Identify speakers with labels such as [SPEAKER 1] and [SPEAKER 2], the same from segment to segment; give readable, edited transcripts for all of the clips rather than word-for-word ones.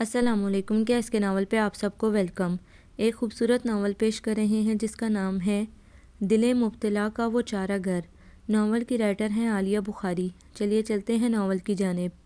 [SPEAKER 1] السلام علیکم۔ کیا اس کے ناول پہ آپ سب کو ویلکم۔ ایک خوبصورت ناول پیش کر رہے ہیں جس کا نام ہے دل مبتلا کا وہ چارہ گر۔ ناول کی رائٹر ہیں عالیہ بخاری۔ چلیے چلتے ہیں ناول کی جانب۔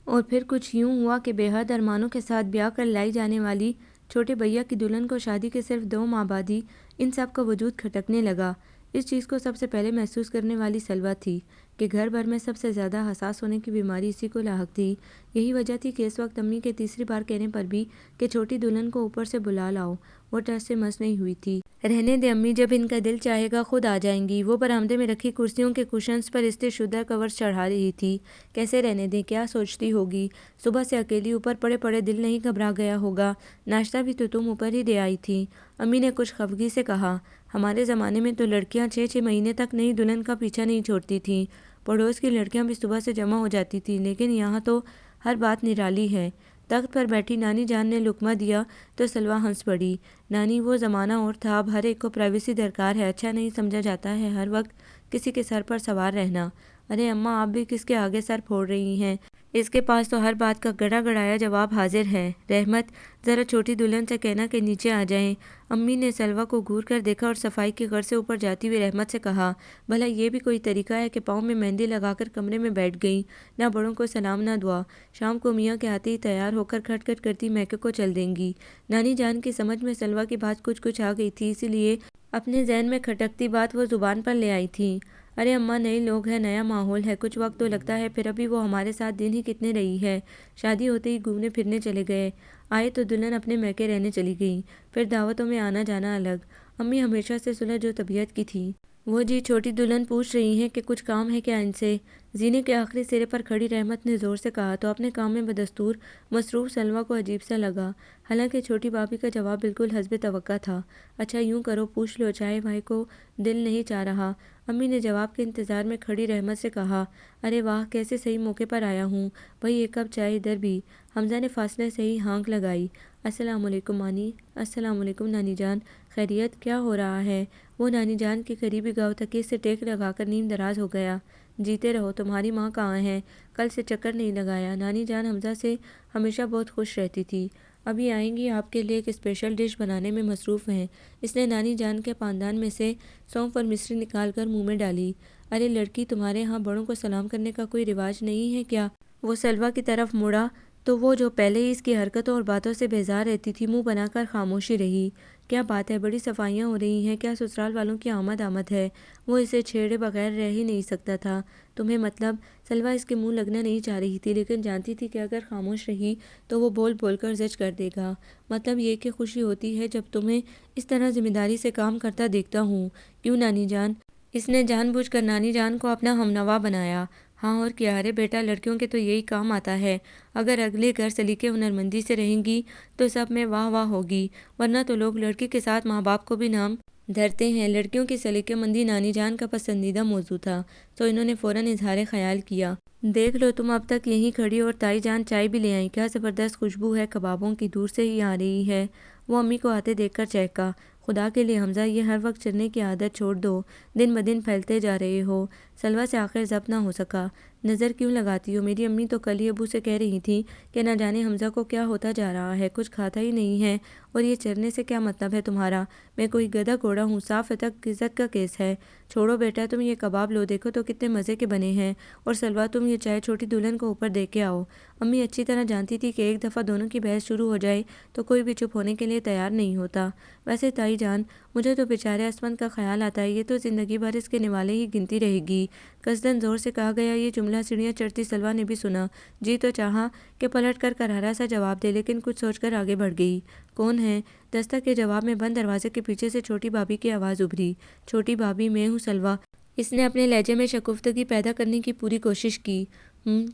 [SPEAKER 1] اور پھر کچھ یوں ہوا کہ بے حد ارمانوں کے ساتھ بیاہ کر لائی جانے والی چھوٹے بھیا کی دلہن کو شادی کے صرف 2 ماہ بعد ہی ان سب کا وجود کھٹکنے لگا۔ اس چیز کو سب سے پہلے محسوس کرنے والی سلویٰ تھی کہ گھر بھر میں سب سے زیادہ حساس ہونے کی بیماری اسی کو لاحق تھی۔ یہی وجہ تھی کہ اس وقت امی کے تیسری بار کہنے پر بھی کہ چھوٹی دلہن کو اوپر سے بلا لاؤ، وہ ٹس سے مس نہیں ہوئی تھی۔ رہنے دے امی، جب ان کا دل چاہے گا خود آ جائیں گی۔ وہ برآمدے میں رکھی کرسیوں کے کشنز پر استری شدہ کورز چڑھا رہی تھی۔ کیسے رہنے دیں؟ کیا سوچتی ہوگی؟ صبح سے اکیلی اوپر پڑے پڑے دل نہیں گھبرا گیا ہوگا؟ ناشتہ بھی تو تم اوپر ہی دے آئی تھی۔ امی نے کچھ خفگی سے کہا، ہمارے زمانے میں تو لڑکیاں 6 مہینے تک نئی دلہن کا پیچھا نہیں چھوڑتی تھیں۔ پڑوس کی لڑکیاں بھی صبح سے جمع ہو جاتی تھیں، لیکن یہاں تو ہر بات نرالی ہے۔ تخت پر بیٹھی نانی جان نے لقمہ دیا تو سلویٰ ہنس پڑی۔ نانی، وہ زمانہ اور تھا، اب ہر ایک کو پرائیویسی درکار ہے، اچھا نہیں سمجھا جاتا ہے ہر وقت کسی کے سر پر سوار رہنا۔ ارے اماں، آپ بھی کس کے آگے سر پھوڑ رہی ہیں؟ اس کے پاس تو ہر بات کا گڑا گڑایا جواب حاضر ہے۔ رحمت، ذرا چھوٹی دلہن سے کہنا کہ نیچے آ جائیں۔ امی نے سلویٰ کو گھور کر دیکھا اور صفائی کی غرض سے اوپر جاتی ہوئی رحمت سے کہا، بھلا یہ بھی کوئی طریقہ ہے کہ پاؤں میں مہندی لگا کر کمرے میں بیٹھ گئیں، نہ بڑوں کو سلام نہ دعا، شام کو میاں کے آتے ہی تیار ہو کر کھٹ کھٹ کرتی میکے کو چل دیں گی؟ نانی جان کی سمجھ میں سلویٰ کی بات کچھ آ گئی تھی، اسی لیے اپنے ذہن میں کھٹکتی بات وہ زبان پر لے آئی تھی۔ ارے اماں، نئے لوگ ہیں، نیا ماحول ہے، کچھ وقت تو لگتا ہے، پھر ابھی وہ ہمارے ساتھ دن ہی کتنے رہی ہے۔ شادی ہوتے ہی گھومنے پھرنے چلے گئے، آئے تو دلہن اپنے میکے رہنے چلی گئیں، پھر دعوتوں میں آنا جانا الگ۔ امی ہمیشہ سے صلح جو طبیعت کی تھی۔ وہ جی، چھوٹی دلہن پوچھ رہی ہیں کہ کچھ کام ہے کیا ان سے؟ زینے کے آخری سرے پر کھڑی رحمت نے زور سے کہا تو اپنے کام میں بدستور مصروف سلویٰ کو عجیب سا لگا، حالانکہ چھوٹی بھابھی کا جواب بالکل حسب توقع تھا۔ اچھا یوں کرو، پوچھ لو، چائے بھائی کو دل نہیں چاہ رہا؟ امی نے جواب کے انتظار میں کھڑی رحمت سے کہا۔ ارے واہ، کیسے صحیح موقع پر آیا ہوں، بھئی ایک کپ چائے ادھر بھی۔ حمزہ نے فاصلے سے ہی ہانک لگائی۔ السلام علیکم مانی۔ السلام علیکم نانی جان۔ خیریت؟ کیا ہو رہا ہے؟ وہ نانی جان کی قریبی گاؤں تکیے سے ٹیک لگا کر نیم دراز ہو گیا۔ جیتے رہو، تمہاری ماں کہاں ہے؟ کل سے چکر نہیں لگایا۔ نانی جان حمزہ سے ہمیشہ بہت خوش رہتی تھی، ابھی آئیں گی، آپ کے لیے ایک اسپیشل ڈش بنانے میں مصروف ہیں۔ اس نے نانی جان کے پاندان میں سے سونف اور مصری نکال کر منہ میں ڈالی۔ ارے لڑکی، تمہارے ہاں بڑوں کو سلام کرنے کا کوئی رواج نہیں ہے کیا؟ وہ سلویٰ کی طرف مڑا تو وہ جو پہلے ہی اس کی حرکتوں اور باتوں سے بیزار رہتی تھی، منہ بنا کر خاموشی رہی۔ کیا بات ہے، بڑی صفائیاں ہو رہی ہیں، کیا سسرال والوں کی آمد ہے؟ وہ اسے چھیڑے بغیر رہ ہی نہیں سکتا تھا۔ تمہیں مطلب؟ سلویٰ اس کے منہ لگنا نہیں چاہ رہی تھی، لیکن جانتی تھی کہ اگر خاموش رہی تو وہ بول بول کر زج کر دے گا۔ مطلب یہ کہ خوشی ہوتی ہے جب تمہیں اس طرح ذمہ داری سے کام کرتا دیکھتا ہوں۔ کیوں نانی جان؟ اس نے جان بوجھ کر نانی جان کو اپنا ہمنوا بنایا۔ ہاں اور کیا، ارے بیٹا، لڑکیوں کے تو یہی کام آتا ہے، اگر اگلے گھر سلیقے ہنرمندی سے رہیں گی تو سب میں واہ واہ ہوگی، ورنہ تو لوگ لڑکی کے ساتھ ماں باپ کو بھی نام دھرتے ہیں۔ لڑکیوں کی سلیقے مندی نانی جان کا پسندیدہ موضوع تھا، تو انہوں نے فوراً اظہار خیال کیا۔ دیکھ لو، تم اب تک یہیں کھڑی اور تائی جان چائے بھی لے آئیں، کیا زبردست خوشبو ہے کبابوں کی، دور سے ہی آ رہی ہے۔ وہ امی کو آتے دیکھ کر چہکا۔ خدا کے لیے حمزہ، یہ ہر وقت چلنے کی عادت چھوڑ دو، دن بدن پھیلتے جا رہے ہو۔ سلویٰ سے آخر ضبط نہ ہو سکا۔ نظر کیوں لگاتی ہو؟ میری امی تو کل ہی ابو سے کہہ رہی تھیں کہ نہ جانے حمزہ کو کیا ہوتا جا رہا ہے، کچھ کھاتا ہی نہیں ہے، اور یہ چرنے سے کیا مطلب ہے تمہارا؟ میں کوئی گدھا گھوڑا ہوں؟ صاف فتق عزت کا کیس ہے۔ چھوڑو بیٹا، تم یہ کباب لو، دیکھو تو کتنے مزے کے بنے ہیں، اور سلویٰ تم یہ چائے چھوٹی دلہن کو اوپر دے کے آؤ۔ امی اچھی طرح جانتی تھی کہ ایک دفعہ دونوں کی بحث شروع ہو جائے تو کوئی بھی چپ ہونے کے لیے تیار نہیں ہوتا۔ ویسے تائی جان، مجھے تو بیچارے اسمند کا خیال آتا ہے، یہ تو زندگی بھر اس کے نوالے ہی گنتی رہے گی۔ قصداً زور سے کہا گیا یہ جملہ سیڑھیاں چڑھتی سلویٰ نے بھی سنا۔ جی تو چاہا کہ پلٹ کر کرارا سا جواب دے، لیکن کچھ سوچ کر آگے بڑھ گئی۔ کون ہے؟ دستک کے جواب میں بند دروازے کے پیچھے سے چھوٹی بھابھی کی آواز ابھری۔ چھوٹی بھابھی، میں ہوں سلویٰ۔ اس نے اپنے لہجے میں شگفتگی پیدا کرنے کی پوری کوشش کی۔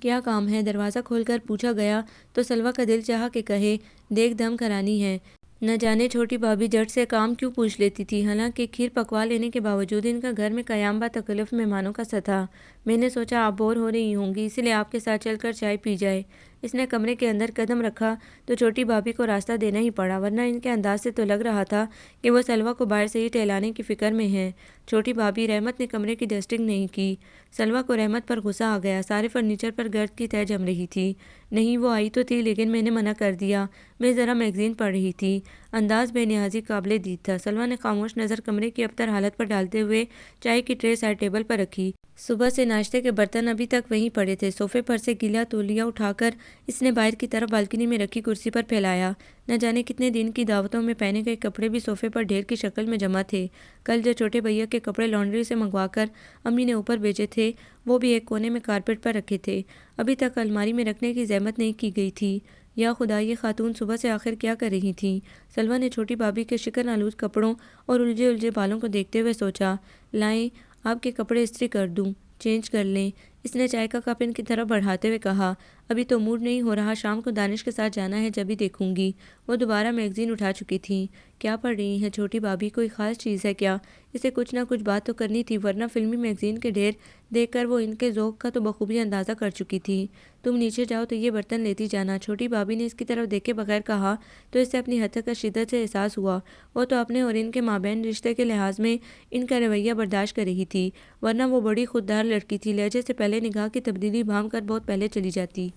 [SPEAKER 1] کیا کام ہے؟ دروازہ کھول کر پوچھا گیا تو سلویٰ کا دل چاہا کہ کہے، دیکھ دم کرانی ہے۔ نہ جانے چھوٹی بھابھی جٹ سے کام کیوں پوچھ لیتی تھی، حالانکہ کھیر پکوا لینے کے باوجود ان کا گھر میں قیام با تکلف مہمانوں کا سا تھا۔ میں نے سوچا آپ بور ہو رہی ہوں گی، اسی لیے آپ کے ساتھ چل کر چائے پی جائے۔ اس نے کمرے کے اندر قدم رکھا تو چھوٹی بھابھی کو راستہ دینا ہی پڑا، ورنہ ان کے انداز سے تو لگ رہا تھا کہ وہ سلویٰ کو باہر سے ہی ٹہلانے کی فکر میں ہیں۔ چھوٹی بھابھی رحمت نے کمرے کی ڈسٹنگ نہیں کی۔ سلویٰ کو رحمت پر غصہ آ گیا، سارے فرنیچر پر گرد کی تہہ جم رہی تھی۔ نہیں، وہ آئی تو تھی لیکن میں نے منع کر دیا، میں ذرا میگزین پڑھ رہی تھی۔ انداز بے نیازی قابل دید تھا۔ سلویٰ نے خاموش نظر کمرے کی ابتر حالت پر ڈالتے ہوئے چائے کی ٹرے سائڈ ٹیبل پر رکھی۔ صبح سے ناشتے کے برتن ابھی تک وہیں پڑے تھے۔ صوفے پر سے گیلا تولیہ اٹھا کر اس نے باہر کی طرف بالکنی میں رکھی کرسی پر پھیلایا۔ نہ جانے کتنے دن کی دعوتوں میں پہنے گئے کپڑے بھی صوفے پر ڈھیر کی شکل میں جمع تھے۔ کل جو چھوٹے بھیا کے کپڑے لانڈری سے منگوا کر امی نے اوپر بھیجے تھے وہ بھی ایک کونے میں کارپیٹ پر رکھے تھے، ابھی تک الماری میں رکھنے کی زحمت نہیں کی گئی تھی۔ یا خدا، یہ خاتون صبح سے آخر کیا کر رہی تھیں؟ سلویٰ نے چھوٹی بھابھی کے شکن آلود کپڑوں اور الجھے الجھے بالوں کو دیکھتے ہوئے سوچا، لائیں آپ کے کپڑے استری کر دوں، چینج کر لیں۔ اس نے چائے کا کپ ان کی طرف بڑھاتے ہوئے کہا، ابھی تو موڈ نہیں ہو رہا، شام کو دانش کے ساتھ جانا ہے، جبھی دیکھوں گی۔ وہ دوبارہ میگزین اٹھا چکی تھیں۔ کیا پڑھ رہی ہیں چھوٹی بھابھی؟ کوئی خاص چیز ہے کیا؟ اسے کچھ نہ کچھ بات تو کرنی تھی، ورنہ فلمی میگزین کے ڈھیر دیکھ کر وہ ان کے ذوق کا تو بخوبی اندازہ کر چکی تھی۔ تم نیچے جاؤ تو یہ برتن لیتی جانا، چھوٹی بھابھی نے اس کی طرف دیکھے بغیر کہا تو اسے اپنی حد کا شدت سے احساس ہوا۔ وہ تو اپنے اور ان کے مابین رشتے کے لحاظ میں ان کا رویہ برداشت کر رہی تھی، ورنہ وہ بڑی خوددار لڑکی تھی، لہجے سے پہلے نگاہ کی تبدیلی بھانپ کر بہت پہلے چلی جاتی۔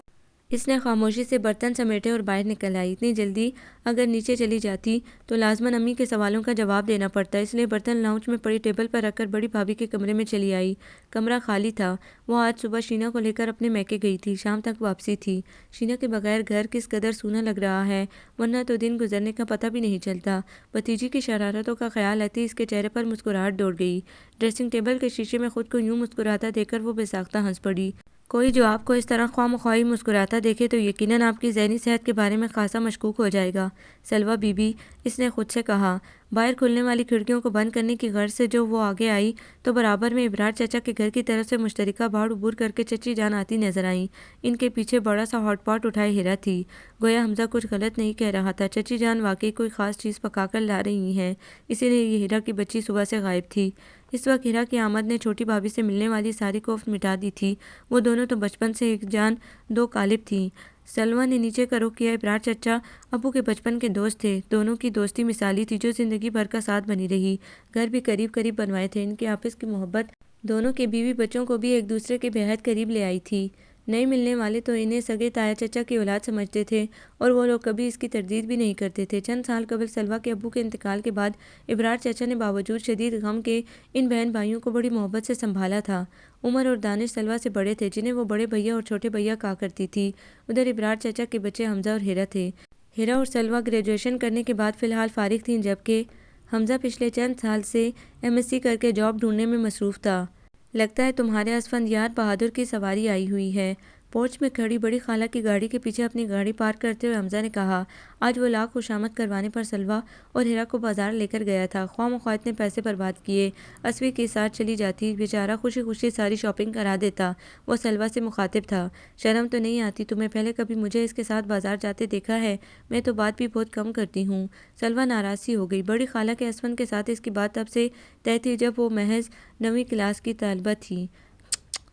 [SPEAKER 1] اس نے خاموشی سے برتن سمیٹے اور باہر نکل آئی۔ اتنی جلدی اگر نیچے چلی جاتی تو لازماً امی کے سوالوں کا جواب دینا پڑتا، اس لیے برتن لاؤنج میں پڑی ٹیبل پر رکھ کر بڑی بھابھی کے کمرے میں چلی آئی۔ کمرہ خالی تھا۔ وہ آج صبح شینا کو لے کر اپنے میکے گئی تھی، شام تک واپسی تھی۔ شینا کے بغیر گھر کس قدر سونا لگ رہا ہے، ورنہ تو دن گزرنے کا پتہ بھی نہیں چلتا۔ بھتیجی کی شرارتوں کا خیال آتے اس کے چہرے پر مسکراہٹ دوڑ گئی۔ ڈریسنگ ٹیبل کے شیشے میں خود کو یوں مسکراتا دیکھ کر وہ بے ساختہ ہنس پڑی۔ کوئی جو آپ کو اس طرح خواہ مخواہ مسکراتا دیکھے تو یقیناً آپ کی ذہنی صحت کے بارے میں خاصا مشکوک ہو جائے گا، سلویٰ بی بی، اس نے خود سے کہا۔ باہر کھلنے والی کھڑکیوں کو بند کرنے کی غرض سے جو وہ آگے آئی تو برابر میں ابرار چچا کے گھر کی طرف سے مشترکہ باڑ عبور کر کے چچی جان آتی نظر آئیں۔ ان کے پیچھے بڑا سا ہاٹ پاٹ اٹھائے ہیرا تھی۔ گویا حمزہ کچھ غلط نہیں کہہ رہا تھا، چچی جان واقعی کوئی خاص چیز پکا کر لا رہی ہیں، اسی لیے یہ ہیرا کی بچی صبح سے غائب تھی۔ اس وقت ہیرا کی آمد نے چھوٹی بھابھی سے ملنے والی ساری کوفت مٹا دی تھی۔ وہ دونوں تو بچپن سے ایک جان دو قالب تھیں۔ سلویٰ نے نیچے کا رخ کیا۔ ابرار چچا ابو کے بچپن کے دوست تھے، دونوں کی دوستی مثالی تھی جو زندگی بھر کا ساتھ بنی رہی۔ گھر بھی قریب قریب بنوائے تھے۔ ان کے آپس کی محبت دونوں کے بیوی بچوں کو بھی ایک دوسرے کے بے حد قریب لے آئی تھی۔ نئے ملنے والے تو انہیں سگے تایا چچا کی اولاد سمجھتے تھے اور وہ لوگ کبھی اس کی تردید بھی نہیں کرتے تھے۔ چند سال قبل سلویٰ کے ابو کے انتقال کے بعد ابرار چچا نے باوجود شدید غم کے ان بہن بھائیوں کو بڑی محبت سے سنبھالا تھا۔ عمر اور دانش سلویٰ سے بڑے تھے، جنہیں وہ بڑے بھیا اور چھوٹے بھیا کہا کرتی تھی۔ ادھر ابرار چچا کے بچے حمزہ اور ہیرا تھے۔ ہیرا اور سلویٰ گریجویشن کرنے کے بعد فی الحال فارغ تھیں، جبکہ حمزہ پچھلے چند سال سے MSc کر کے جاب ڈھونڈنے میں مصروف تھا۔ لگتا ہے تمہارے اسفندیار بہادر کی سواری آئی ہوئی ہے، پورچ میں کھڑی بڑی خالہ کی گاڑی کے پیچھے اپنی گاڑی پارک کرتے ہوئے حمزہ نے کہا۔ آج وہ لاکھ خوشامد کروانے پر سلویٰ اور ہیرا کو بازار لے کر گیا تھا۔ خواہ مخواہ اتنے پیسے برباد کیے، اسوی کے ساتھ چلی جاتی، بیچارہ خوشی خوشی ساری شاپنگ کرا دیتا۔ وہ سلویٰ سے مخاطب تھا، شرم تو نہیں آتی تمہیں؟ پہلے کبھی مجھے اس کے ساتھ بازار جاتے دیکھا ہے؟ میں تو بات بھی بہت کم کرتی ہوں۔ سلویٰ ناراض سی ہو گئی۔ بڑی خالہ کے اسفند کے ساتھ اس کی بات تب سے طے تھی جب وہ محض 9ویں کلاس کی طالبہ تھی۔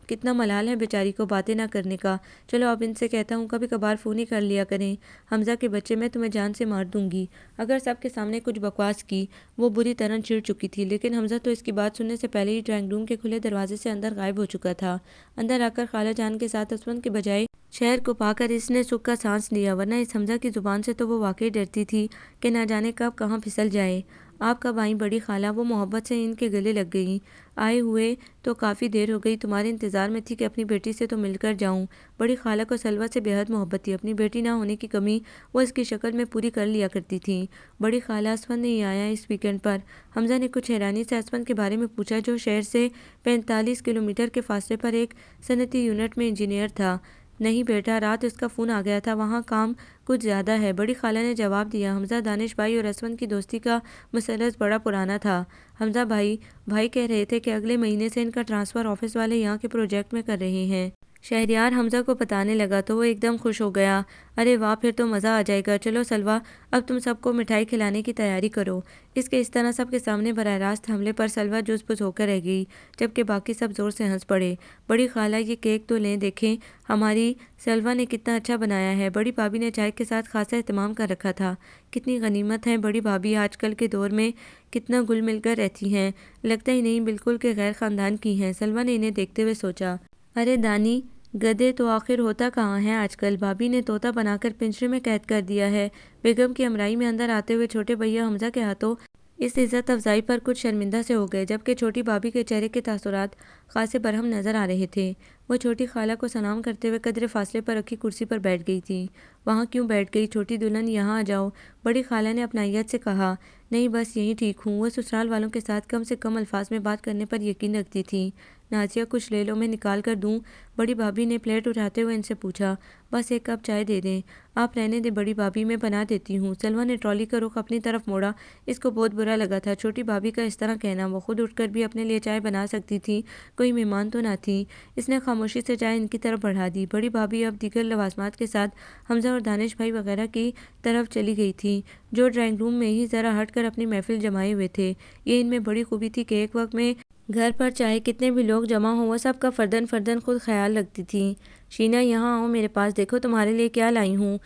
[SPEAKER 1] کتنا ملال ہے بیچاری کو باتیں نہ کرنے کا۔ چلو اب ان سے کہتا ہوں کبھی کبھار فون ہی کر لیا کریں۔ حمزہ کے بچے، میں تمہیں جان سے مار دوں گی اگر سب کے سامنے کچھ بکواس کی۔ وہ بری طرح چڑ چکی تھی، لیکن حمزہ تو اس کی بات سننے سے پہلے ہی ڈرائنگ روم کے کھلے دروازے سے اندر غائب ہو چکا تھا۔ اندر آ کر خالہ جان کے ساتھ اسفند کے بجائے شہر کو پا کر اس نے سکھ کا سانس لیا، ورنہ اس حمزہ کی زبان سے تو وہ واقعی ڈرتی تھی کہ نہ جانے کب کہاں پھسل جائے۔ آپ کب آئیں بڑی خالہ؟ وہ محبت سے ان کے گلے لگ گئیں۔ آئے ہوئے تو کافی دیر ہو گئی، تمہارے انتظار میں تھی کہ اپنی بیٹی سے تو مل کر جاؤں۔ بڑی خالہ کو سلویٰ سے بے حد محبت تھی، اپنی بیٹی نہ ہونے کی کمی وہ اس کی شکل میں پوری کر لیا کرتی تھیں۔ بڑی خالہ، اسفند نہیں آیا اس ویکنڈ پر؟ حمزہ نے کچھ حیرانی سے اسفند کے بارے میں پوچھا، جو شہر سے 45 کلومیٹر کے فاصلے پر ایک صنعتی یونٹ میں انجینئر تھا۔ نہیں بیٹا، رات اس کا فون آ گیا تھا، وہاں کام کچھ زیادہ ہے، بڑی خالہ نے جواب دیا۔ حمزہ، دانش بھائی اور اسفند کی دوستی کا مثلث بڑا پرانا تھا۔ حمزہ بھائی کہہ رہے تھے کہ اگلے مہینے سے ان کا ٹرانسفر آفس والے یہاں کے پروجیکٹ میں کر رہے ہیں۔ شہریار حمزہ کو بتانے لگا تو وہ ایک دم خوش ہو گیا۔ ارے واہ، پھر تو مزہ آ جائے گا۔ چلو سلویٰ، اب تم سب کو مٹھائی کھلانے کی تیاری کرو۔ اس طرح سب کے سامنے براہ راست حملے پر سلویٰ جز بز ہو کر رہ گئی، جبکہ باقی سب زور سے ہنس پڑے۔ بڑی خالہ، یہ کیک تو لیں، دیکھیں ہماری سلویٰ نے کتنا اچھا بنایا ہے۔ بڑی بھابھی نے چائے کے ساتھ خاصا اہتمام کر رکھا تھا۔ کتنی غنیمت ہے، بڑی بھابھی آج کل کے دور میں کتنا گل مل کر رہتی ہیں، لگتا ہی نہیں بالکل کہ غیر خاندان کی ہیں۔ سلویٰ نے انہیں دیکھتے ہوئے سوچا، ارے دانی گدے تو آخر ہوتا کہاں ہے آج کل؟ بھابھی نے طوطا بنا کر پنجرے میں قید کر دیا ہے۔ بیگم کی امرائی میں اندر آتے ہوئے چھوٹے بھیا حمزہ کے ہاتھوں اس عزت افزائی پر کچھ شرمندہ سے ہو گئے، جبکہ چھوٹی بھابھی کے چہرے کے تاثرات خاصے برہم نظر آ رہے تھے۔ وہ چھوٹی خالہ کو سلام کرتے ہوئے قدرے فاصلے پر رکھی کرسی پر بیٹھ گئی تھی۔ وہاں کیوں بیٹھ گئی چھوٹی دلہن، یہاں آ جاؤ، بڑی خالہ نے اپنائیت سے کہا۔ نہیں بس یہیں ٹھیک ہوں۔ وہ سسرال والوں کے ساتھ کم سے کم الفاظ میں بات کرنے پر یقین رکھتی تھی۔ نازیہ، کچھ لے لو، میں نکال کر دوں؟ بڑی بھابھی نے پلیٹ اٹھاتے ہوئے ان سے پوچھا۔ بس ایک کپ چائے دے دیں۔ آپ رہنے دیں بڑی بھابھی، میں بنا دیتی ہوں۔ سلویٰ نے ٹرالی کا رخ اپنی طرف موڑا۔ اس کو بہت برا لگا تھا چھوٹی بھابھی کا اس طرح کہنا، وہ خود اٹھ کر بھی اپنے لیے چائے بنا سکتی تھی، کوئی مہمان تو نہ تھی۔ اس نے خاموشی سے چائے ان کی طرف بڑھا دی۔ بڑی بھابھی اب دیگر لوازمات کے ساتھ حمزہ اور دانش بھائی وغیرہ کی طرف چلی گئی تھی، جو ڈرائنگ روم میں ہی ذرا ہٹ کر اپنی محفل جمائے ہوئے تھے۔ یہ ان میں بڑی خوبی تھی کہ ایک وقت میں گھر پر چاہے کتنے بھی لوگ جمع ہوں، وہ سب کا فرداً فرداً خود خیال رکھتی تھیں۔ شینا، یہاں آؤ میرے پاس، دیکھو تمہارے لیے کیا لائی ہوں۔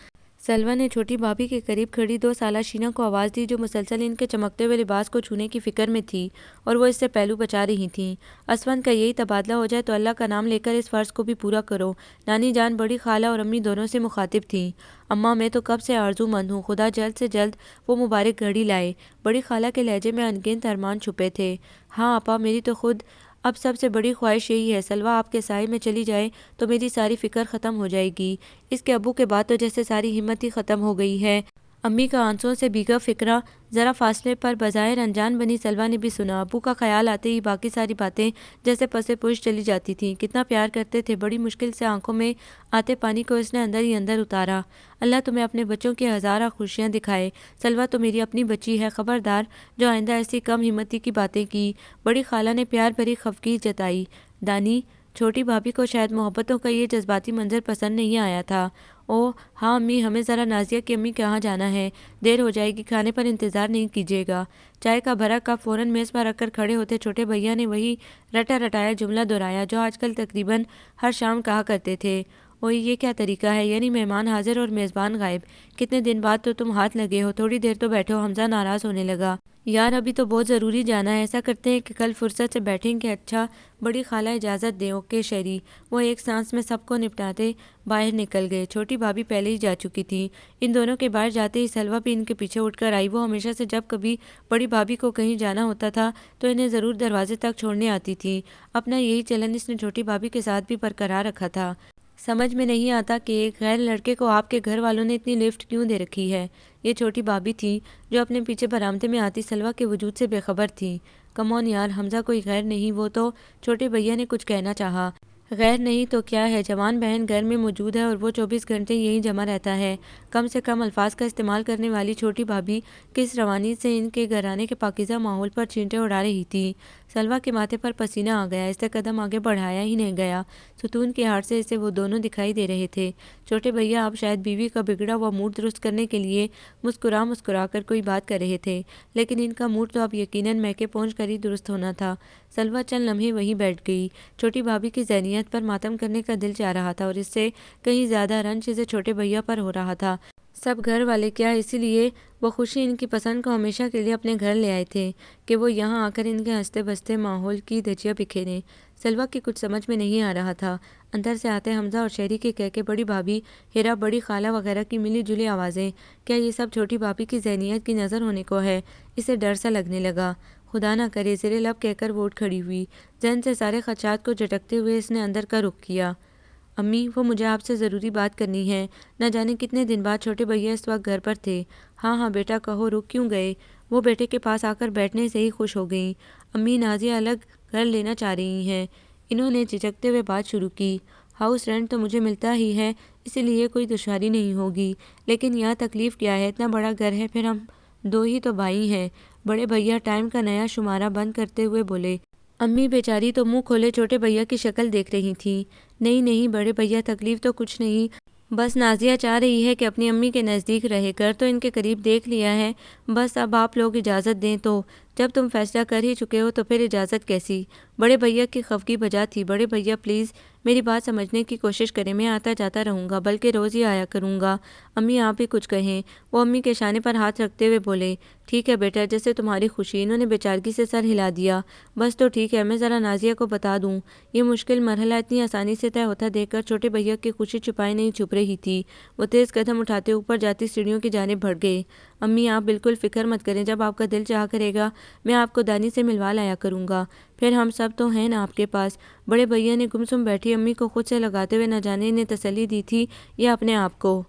[SPEAKER 1] سلویٰ نے چھوٹی بھابھی کے قریب کھڑی 2 سالہ شینا کو آواز دی، جو مسلسل ان کے چمکتے ہوئے لباس کو چھونے کی فکر میں تھی اور وہ اس سے پہلو بچا رہی تھیں۔ اسفند کا یہی تبادلہ ہو جائے تو اللہ کا نام لے کر اس فرض کو بھی پورا کرو۔ نانی جان بڑی خالہ اور امی دونوں سے مخاطب تھیں۔ اماں، میں تو کب سے آرزو مند ہوں، خدا جلد سے جلد وہ مبارک گھڑی لائے۔ بڑی خالہ کے لہجے میں ان گنت ارمان چھپے تھے۔ ہاں آپا، میری تو خود اب سب سے بڑی خواہش یہی ہے، سلویٰ آپ کے سائے میں چلی جائے تو میری ساری فکر ختم ہو جائے گی۔ اس کے ابو کے بعد تو جیسے ساری ہمت ہی ختم ہو گئی ہے۔ امی کا آنسوؤں سے بھیگا فقرہ ذرا فاصلے پر بظاہر انجان بنی سلویٰ نے بھی سنا۔ ابو کا خیال آتے ہی باقی ساری باتیں جیسے پسے پوش چلی جاتی تھیں۔ کتنا پیار کرتے تھے، بڑی مشکل سے آنکھوں میں آتے پانی کو اس نے اندر ہی اندر اتارا۔ اللہ تمہیں اپنے بچوں کی ہزارہ خوشیاں دکھائے۔ سلویٰ تو میری اپنی بچی ہے، خبردار جو آئندہ ایسی کم ہمتی کی باتیں کی۔ بڑی خالہ نے پیار بھری خفگی جتائی۔ دانی، چھوٹی بھابھی کو شاید محبتوں کا یہ جذباتی منظر پسند نہیں آیا تھا۔ اوہ ہاں امی، ہمیں ذرا نازیہ کی امی کہاں جانا ہے، دیر ہو جائے گی، کھانے پر انتظار نہیں کیجیے گا۔ چائے کا بھرا کپ فوراً میز پر رکھ کر کھڑے ہوتے چھوٹے بھیا نے وہی رٹا رٹایا جملہ دہرایا جو آج کل تقریباً ہر شام کہا کرتے تھے۔ اوہ یہ کیا طریقہ ہے، یعنی مہمان حاضر اور میزبان غائب؟ کتنے دن بعد تو تم ہاتھ لگے ہو، تھوڑی دیر تو بیٹھو۔ حمزہ ناراض ہونے لگا۔ یار ابھی تو بہت ضروری جانا ہے، ایسا کرتے ہیں کہ کل فرصت سے بیٹھیں گے۔ اچھا بڑی خالہ اجازت دیں، اوکے شہری۔ وہ ایک سانس میں سب کو نپٹاتے باہر نکل گئے۔ چھوٹی بھابھی پہلے ہی جا چکی تھی۔ ان دونوں کے باہر جاتے ہی سلویٰ بھی ان کے پیچھے اٹھ کر آئی۔ وہ ہمیشہ سے جب کبھی بڑی بھابھی کو کہیں جانا ہوتا تھا تو انہیں ضرور دروازے تک چھوڑنے آتی تھی۔ اپنا یہی چلن اس نے چھوٹی بھابھی کے ساتھ بھی برقرار رکھا تھا۔ سمجھ میں نہیں آتا کہ ایک غیر لڑکے کو آپ کے گھر والوں نے اتنی لفٹ کیوں دے رکھی ہے۔ یہ چھوٹی بھابھی تھی جو اپنے پیچھے برآمدے میں آتی سلویٰ کے وجود سے بے خبر تھی۔ کم آن یار، حمزہ کوئی غیر نہیں، وہ تو چھوٹے بھیا نے کچھ کہنا چاہا۔ غیر نہیں تو کیا ہے، جوان بہن گھر میں موجود ہے اور وہ 24 گھنٹے یہیں جمع رہتا ہے۔ کم سے کم الفاظ کا استعمال کرنے والی چھوٹی بھابھی کس روانی سے ان کے گھرانے کے پاکیزہ ماحول پر چھینٹیں اڑا رہی تھی۔ سلویٰ کے ماتھے پر پسینہ آ گیا، اس سے قدم آگے بڑھایا ہی نہیں گیا۔ ستون کی ہاٹ سے اسے وہ دونوں دکھائی دے رہے تھے۔ چھوٹے بھیا اب شاید بیوی کا بگڑا ہوا موڈ درست کرنے کے لیے مسکرا کر کوئی بات کر رہے تھے، لیکن ان کا موڈ تو اب یقیناً میکے پہنچ کر ہی درست ہونا تھا۔ سلویٰ چند لمحے وہیں بیٹھ گئی۔ چھوٹی بھابھی کی ذہنیت پر ماتم کرنے کا دل چاہ رہا تھا اور اس سے کہیں زیادہ رنج اسے چھوٹے بھیا پر ہو رہا تھا۔ سب گھر والے کیا، اسی لیے وہ خوشی ان کی پسند کو ہمیشہ کے لیے اپنے گھر لے آئے تھے کہ وہ یہاں آ کر ان کے ہنستے بستے ماحول کی دھجیاں بکھیریں۔ سلویٰ کی کچھ سمجھ میں نہیں آ رہا تھا۔ اندر سے آتے حمزہ اور شہری کے کہہ کے بڑی بھابھی، ہیرا، بڑی خالہ وغیرہ کی ملی جلی آوازیں، کیا یہ سب چھوٹی بھابھی کی ذہنیت کی نظر ہونے کو ہے؟ اسے ڈر سا لگنے لگا۔ خدا نہ کرے، زیر لب کہہ کر وہ اٹھ کھڑی ہوئی۔ ذہن سے سارے خدشات کو جھٹکتے ہوئے اس نے اندر کا رخ کیا۔ امی، وہ مجھے آپ سے ضروری بات کرنی ہے۔ نہ جانے کتنے دن بعد چھوٹے بھیا اس وقت گھر پر تھے۔ ہاں ہاں بیٹا کہو، رک کیوں گئے؟ وہ بیٹے کے پاس آ کر بیٹھنے سے ہی خوش ہو گئیں۔ امی، نازیہ الگ گھر لینا چاہ رہی ہیں۔ انہوں نے جھجکتے ہوئے بات شروع کی۔ ہاؤس رینٹ تو مجھے ملتا ہی ہے، اسی لیے کوئی دشواری نہیں ہوگی، لیکن یہاں تکلیف کیا ہے، اتنا بڑا گھر ہے، پھر ہم 2 ہی تو بھائی ہیں۔ بڑے بھیا ٹائم کا نیا شمارہ بند کرتے ہوئے بولے۔ امی بیچاری تو منہ کھولے چھوٹے بھیا کی شکل دیکھ رہی تھیں۔ نہیں نہیں بڑے بھیا، تکلیف تو کچھ نہیں، بس نازیہ چاہ رہی ہے کہ اپنی امی کے نزدیک رہے، گھر تو ان کے قریب دیکھ لیا ہے، بس اب آپ لوگ اجازت دیں تو۔ جب تم فیصلہ کر ہی چکے ہو تو پھر اجازت کیسی؟ بڑے بھیا کی خفگی بجا تھی۔ بڑے بھیا پلیز میری بات سمجھنے کی کوشش کریں، میں آتا جاتا رہوں گا، بلکہ روز ہی آیا کروں گا۔ امی آپ بھی کچھ کہیں۔ وہ امی کے شانے پر ہاتھ رکھتے ہوئے بولے، ٹھیک ہے بیٹا، جیسے تمہاری خوشی۔ انہوں نے بیچارگی سے سر ہلا دیا۔ بس تو ٹھیک ہے، میں ذرا نازیہ کو بتا دوں۔ یہ مشکل مرحلہ اتنی آسانی سے طے ہوتا دیکھ کر چھوٹے بھیا کی خوشی چھپائی نہیں چھپ رہی تھی۔ وہ تیز قدم اٹھاتے اوپر جاتی سیڑھیوں کی جانب بڑھ گئے۔ امی آپ بالکل فکر مت کریں، جب آپ کا دل چاہا کرے گا میں آپ کو دانی سے ملوا لایا کروں گا، پھر ہم سب تو ہیں نا آپ کے پاس۔ بڑے بھیا نے گمسم بیٹھی امی کو خود سے لگاتے ہوئے نہ جانے انہیں تسلی دی تھی یا اپنے آپ کو۔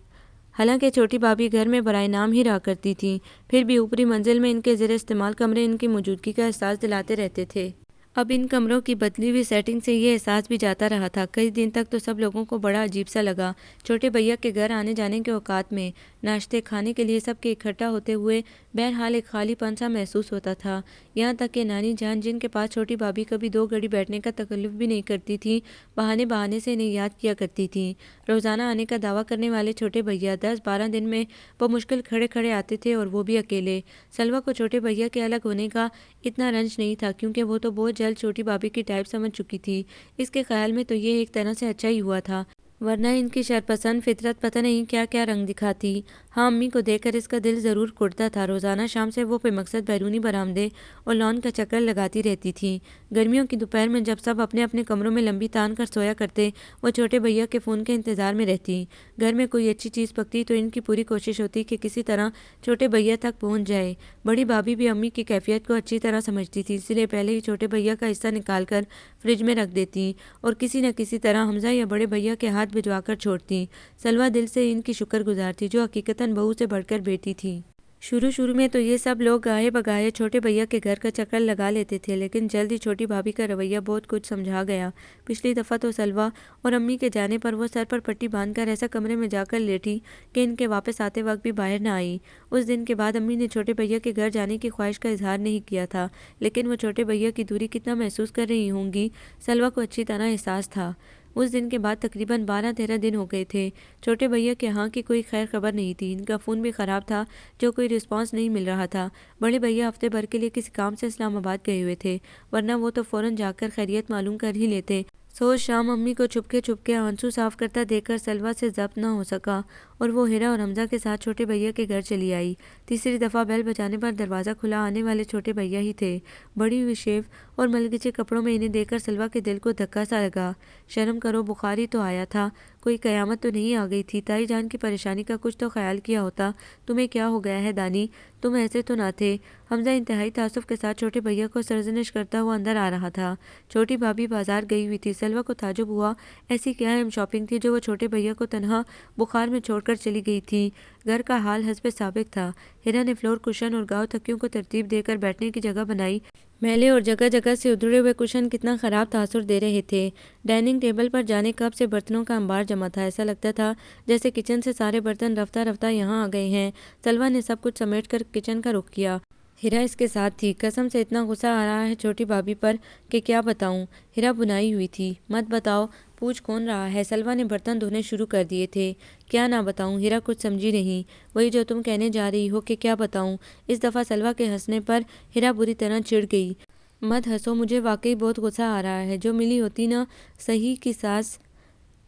[SPEAKER 1] حالانکہ چھوٹی بھابھی گھر میں برائے نام ہی رہا کرتی تھیں، پھر بھی اوپری منزل میں ان کے زیر استعمال کمرے ان کی موجودگی کا احساس دلاتے رہتے تھے۔ اب ان کمروں کی بدلی ہوئی سیٹنگ سے یہ احساس بھی جاتا رہا تھا۔ کئی دن تک تو سب لوگوں کو بڑا عجیب سا لگا۔ چھوٹے بھیا کے گھر آنے جانے کے اوقات میں ناشتے کھانے کے لیے سب کے اکٹھا ہوتے ہوئے بہرحال ایک خالی پن سا محسوس ہوتا تھا۔ یہاں تک کہ نانی جان، جن کے پاس چھوٹی بھابھی کبھی 2 گھڑی بیٹھنے کا تکلف بھی نہیں کرتی تھی، بہانے سے انہیں یاد کیا کرتی تھیں۔ روزانہ آنے کا دعویٰ کرنے والے چھوٹے بھیا 10-12 دن میں بمشکل کھڑے کھڑے آتے تھے، اور وہ بھی اکیلے۔ سلویٰ کو چھوٹے بھیا کے الگ ہونے کا اتنا رنج نہیں تھا، کیونکہ وہ تو بہت جلد چھوٹی بھابھی کی ٹائپ سمجھ چکی تھی۔ اس کے خیال میں تو یہ ایک طرح سے اچھا ہی ہوا تھا، ورنہ ان کی شرپسند فطرت پتہ نہیں کیا کیا رنگ دکھاتی۔ ہاں، امی کو دیکھ کر اس کا دل ضرور کڑتا تھا۔ روزانہ شام سے وہ بے مقصد بیرونی برآمدے اور لان کا چکر لگاتی رہتی تھیں۔ گرمیوں کی دوپہر میں جب سب اپنے اپنے کمروں میں لمبی تان کر سویا کرتے، وہ چھوٹے بھیا کے فون کے انتظار میں رہتی۔ گھر میں کوئی اچھی چیز پکتی تو ان کی پوری کوشش ہوتی کہ کسی طرح چھوٹے بھیا تک پہنچ جائے۔ بڑی بھابھی بھی امی کی کیفیت کو اچھی طرح سمجھتی تھی، اس لیے پہلے ہی چھوٹے بھیا کا حصہ نکال کر فریج میں رکھ دیتی اور کسی نہ کسی طرح حمزہ یا بڑے بھیا کے ہاتھ بھجوا کر چھوڑتی۔ سلویٰ دل سے ان کی شکر گزار تھی، جو حقیقتاً بہو سے بڑھ کر بیٹی تھی۔ شروع میں تو یہ سب لوگ گاہے بگاہے چھوٹے بھیا کے گھر کا چکر لگا لیتے تھے، لیکن جلد ہی چھوٹی بھابھی کا رویہ بہت کچھ سمجھا گیا۔ پچھلی دفعہ تو سلویٰ اور امی کے جانے پر وہ سر پر پٹی باندھ کر ایسا کمرے میں جا کر لیٹی کہ ان کے واپس آتے وقت بھی باہر نہ آئی۔ اس دن کے بعد امی نے چھوٹے بھیا کے گھر جانے کی خواہش کا اظہار نہیں کیا تھا، لیکن وہ چھوٹے بھیا کی دوری کتنا محسوس کر رہی ہوں گی، سلویٰ کو اچھی طرح احساس تھا۔ اس دن کے بعد تقریباً 12-13 دن ہو گئے تھے۔ چھوٹے بھیا کے ہاں کی کوئی خیر خبر نہیں تھی۔ ان کا فون بھی خراب تھا، جو کوئی رسپانس نہیں مل رہا تھا۔ بڑے بھیا ہفتے بھر کے لیے کسی کام سے اسلام آباد گئے ہوئے تھے، ورنہ وہ تو فوراً جا کر خیریت معلوم کر ہی لیتے۔ سوز شام امی کو چھپکے آنسو صاف کرتا دیکھ کر سلویٰ سے ضبط نہ ہو سکا، اور وہ ہیرا اور حمزہ کے ساتھ چھوٹے بھیا کے گھر چلی آئی۔ تیسری دفعہ بیل بجانے پر دروازہ کھلا، آنے والے چھوٹے بھیا ہی تھے۔ بڑی ہوئی شیو اور ملگچے کپڑوں میں انہیں دیکھ کر سلویٰ کے دل کو دھکا سا لگا۔ شرم کرو، بخار ہی تو آیا تھا، کوئی قیامت تو نہیں آ گئی تھی؟ تائی جان کی پریشانی کا کچھ تو خیال کیا ہوتا۔ تمہیں کیا ہو گیا ہے دانی؟ تم ایسے تو نہ تھے۔ حمزہ انتہائی تعصب کے ساتھ چھوٹے بھیا کو سرزنش کرتا ہوا اندر آ رہا تھا۔ چھوٹی بھابھی بازار گئی ہوئی تھی۔ سلویٰ کو تعجب ہوا، ایسی کیا اہم شاپنگ تھی جو وہ چھوٹے بھیا کو تنہا بخار میں چھوڑ کر چلی گئی تھی؟ گھر کا حال حسب سابق تھا۔ ہیرا نے فلور کشن اور گاؤ تکیوں کو ترتیب دے کر بیٹھنے کی جگہ بنائی۔ میلے اور جگہ جگہ سے ادھڑے ہوئے کشن کتنا خراب تاثر دے رہے تھے۔ ڈائننگ ٹیبل پر جانے کب سے برتنوں کا انبار جمع تھا، ایسا لگتا تھا جیسے کچن سے سارے برتن رفتہ رفتہ یہاں آ گئے ہیں۔ سلویٰ نے سب کچھ سمیٹ کر کچن کا رخ کیا۔ ہیرا اس کے ساتھ تھی۔ قسم سے اتنا غصہ آ رہا ہے چھوٹی بھابھی پر کہ کیا بتاؤں۔ ہیرا بنائی ہوئی تھی۔ مت بتاؤ، پوچھ کون رہا ہے؟ سلویٰ نے برتن دھونے شروع کر دیے تھے۔ کیا نہ بتاؤں؟ ہیرا کچھ سمجھی نہیں۔ وہی جو تم کہنے جا رہی ہو کہ کیا بتاؤں۔ اس دفعہ سلویٰ کے ہنسنے پر ہیرا بری طرح چڑ گئی۔ مت ہنسو، مجھے واقعی بہت غصہ آ رہا ہے۔ جو ملی ہوتی نا صحیح کی ساس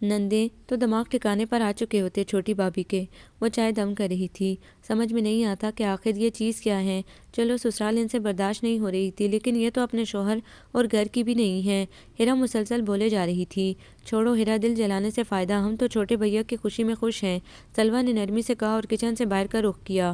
[SPEAKER 1] نندیں تو دماغ ٹھکانے پر آ چکے ہوتے چھوٹی بھابھی کے۔ وہ چائے دم کر رہی تھی۔ سمجھ میں نہیں آتا کہ آخر یہ چیز کیا ہے۔ چلو سسرال ان سے برداشت نہیں ہو رہی تھی، لیکن یہ تو اپنے شوہر اور گھر کی بھی نہیں ہے۔ ہیرا مسلسل بولے جا رہی تھی۔ چھوڑو ہیرا، دل جلانے سے فائدہ، ہم تو چھوٹے بھیا کی خوشی میں خوش ہیں، سلویٰ نے نرمی سے کہا اور کچن سے باہر کا رخ کیا۔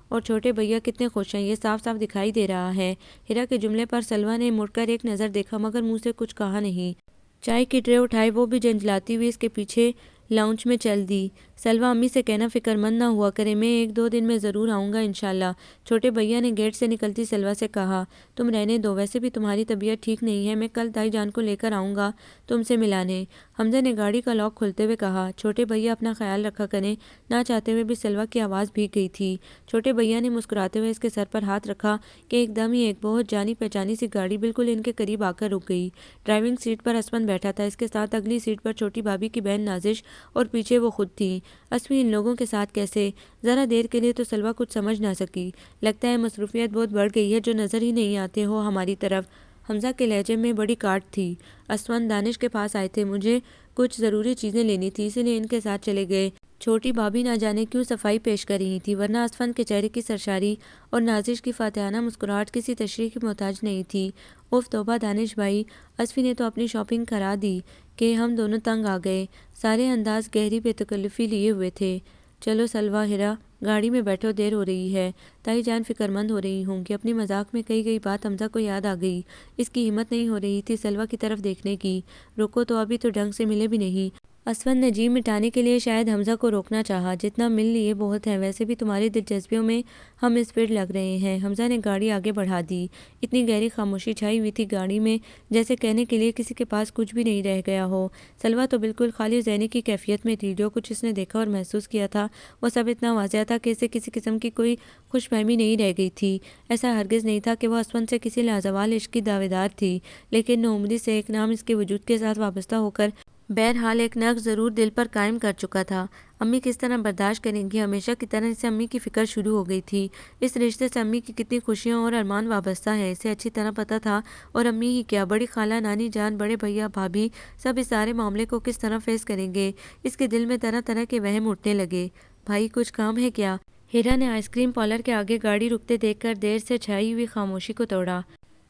[SPEAKER 1] اور چھوٹے بھیا کتنے خوش ہیں، یہ صاف صاف دکھائی دے رہا ہے۔ ہیرا کے جملے پر سلویٰ نے مڑ کر ایک نظر دیکھا، مگر منہ سے کچھ کہا نہیں۔ چائے کی ٹرے اٹھائی، وہ بھی جھنجھلاتی ہوئی اس کے پیچھے لاؤنج میں چل دی۔ سلویٰ امی سے کہنا فکر مند نہ ہوا کرے، میں 1-2 دن میں ضرور آؤں گا انشاءاللہ۔ چھوٹے بھیا نے گیٹ سے نکلتی سلویٰ سے کہا، تم رہنے دو، ویسے بھی تمہاری طبیعت ٹھیک نہیں ہے، میں کل تائی جان کو لے کر آؤں گا تم سے ملانے۔ حمزہ نے گاڑی کا لاک کھولتے ہوئے کہا، چھوٹے بھیا اپنا خیال رکھا کریں۔ نہ چاہتے ہوئے بھی سلویٰ کی آواز بھیگ گئی تھی۔ چھوٹے بھیا نے مسکراتے ہوئے اس کے سر پر ہاتھ رکھا کہ ایک دم ہی ایک بہت جانی پہچانی سی گاڑی بالکل ان کے قریب آ کر رک گئی۔ ڈرائیونگ سیٹ پر اسمن بیٹھا تھا، اس کے ساتھ اگلی سیٹ پر چھوٹی بھابھی کی بہن نازش اور پیچھے وہ خود تھی۔ اسمی ان لوگوں کے ساتھ کیسے؟ ذرا دیر کے لیے تو سلویٰ کچھ سمجھ نہ سکی۔ لگتا ہے مصروفیت بہت بڑھ گئی ہے جو نظر ہی نہیں آتے ہو ہماری طرف۔ حمزہ کے لہجے میں بڑی کاٹ تھی۔ اسمن دانش کے پاس آئے تھے، مجھے کچھ ضروری چیزیں لینی تھی، اسی لیے ان کے ساتھ چلے گئے۔ چھوٹی بھابھی نہ جانے کیوں صفائی پیش کر رہی تھی، ورنہ اسفند کے چہرے کی سرشاری اور نازش کی فاتحانہ مسکراہٹ کسی تشریح کی محتاج نہیں تھی۔ اف توبہ دانش بھائی، اسفی نے تو اپنی شاپنگ کرا دی کہ ہم دونوں تنگ آ گئے۔ سارے انداز گہری بے تکلفی لیے ہوئے تھے۔ چلو سلویٰ، ہیرا، گاڑی میں بیٹھو، دیر ہو رہی ہے۔ تائی جان فکر مند ہو رہی ہوں کہ اپنی مذاق میں کہی گئی بات حمزہ کو یاد آ گئی۔ اس کی ہمت نہیں ہو رہی تھی سلویٰ کی طرف دیکھنے کی۔ رکو تو، ابھی تو ڈھنگ سے ملے بھی نہیں۔ اسفند نے جی مٹانے کے لیے شاید حمزہ کو روکنا چاہا، جتنا مل لیے بہت ہے، ویسے بھی تمہاری دلچسپیوں میں ہم اس پیڑ لگ رہے ہیں۔ حمزہ نے گاڑی آگے بڑھا دی۔ اتنی گہری خاموشی چھائی ہوئی تھی گاڑی میں، جیسے کہنے کے لیے کسی کے پاس کچھ بھی نہیں رہ گیا ہو۔ سلویٰ تو بالکل خالی ذہنی کی کیفیت میں تھی۔ جو کچھ اس نے دیکھا اور محسوس کیا تھا وہ سب اتنا واضح تھا کہ اسے کسی قسم کی کوئی خوش فہمی نہیں رہ گئی تھی۔ ایسا ہرگز نہیں تھا کہ وہ اسفند سے کسی لازوال عشق کی دعوے دار تھی، لیکن نوعمری سے ایک نام اس کے وجود کے ساتھ وابستہ ہو کر بہرحال ایک نقش ضرور دل پر قائم کر چکا تھا۔ امی کس طرح برداشت کریں گی؟ ہمیشہ کی طرح اسے امی کی فکر شروع ہو گئی تھی۔ اس رشتے سے امی کی کتنی خوشیاں اور ارمان وابستہ ہیں اسے اچھی طرح پتہ تھا، اور امی ہی کیا، بڑی خالہ، نانی جان، بڑے بھیا، بھابھی، سب اس سارے معاملے کو کس طرح فیس کریں گے؟ اس کے دل میں طرح طرح کے وہم اٹھنے لگے۔ بھائی کچھ کام ہے کیا؟ ہیرا نے آئس کریم پارلر کے آگے گاڑی رکتے دیکھ کر دیر سے چھائی ہوئی خاموشی کو توڑا۔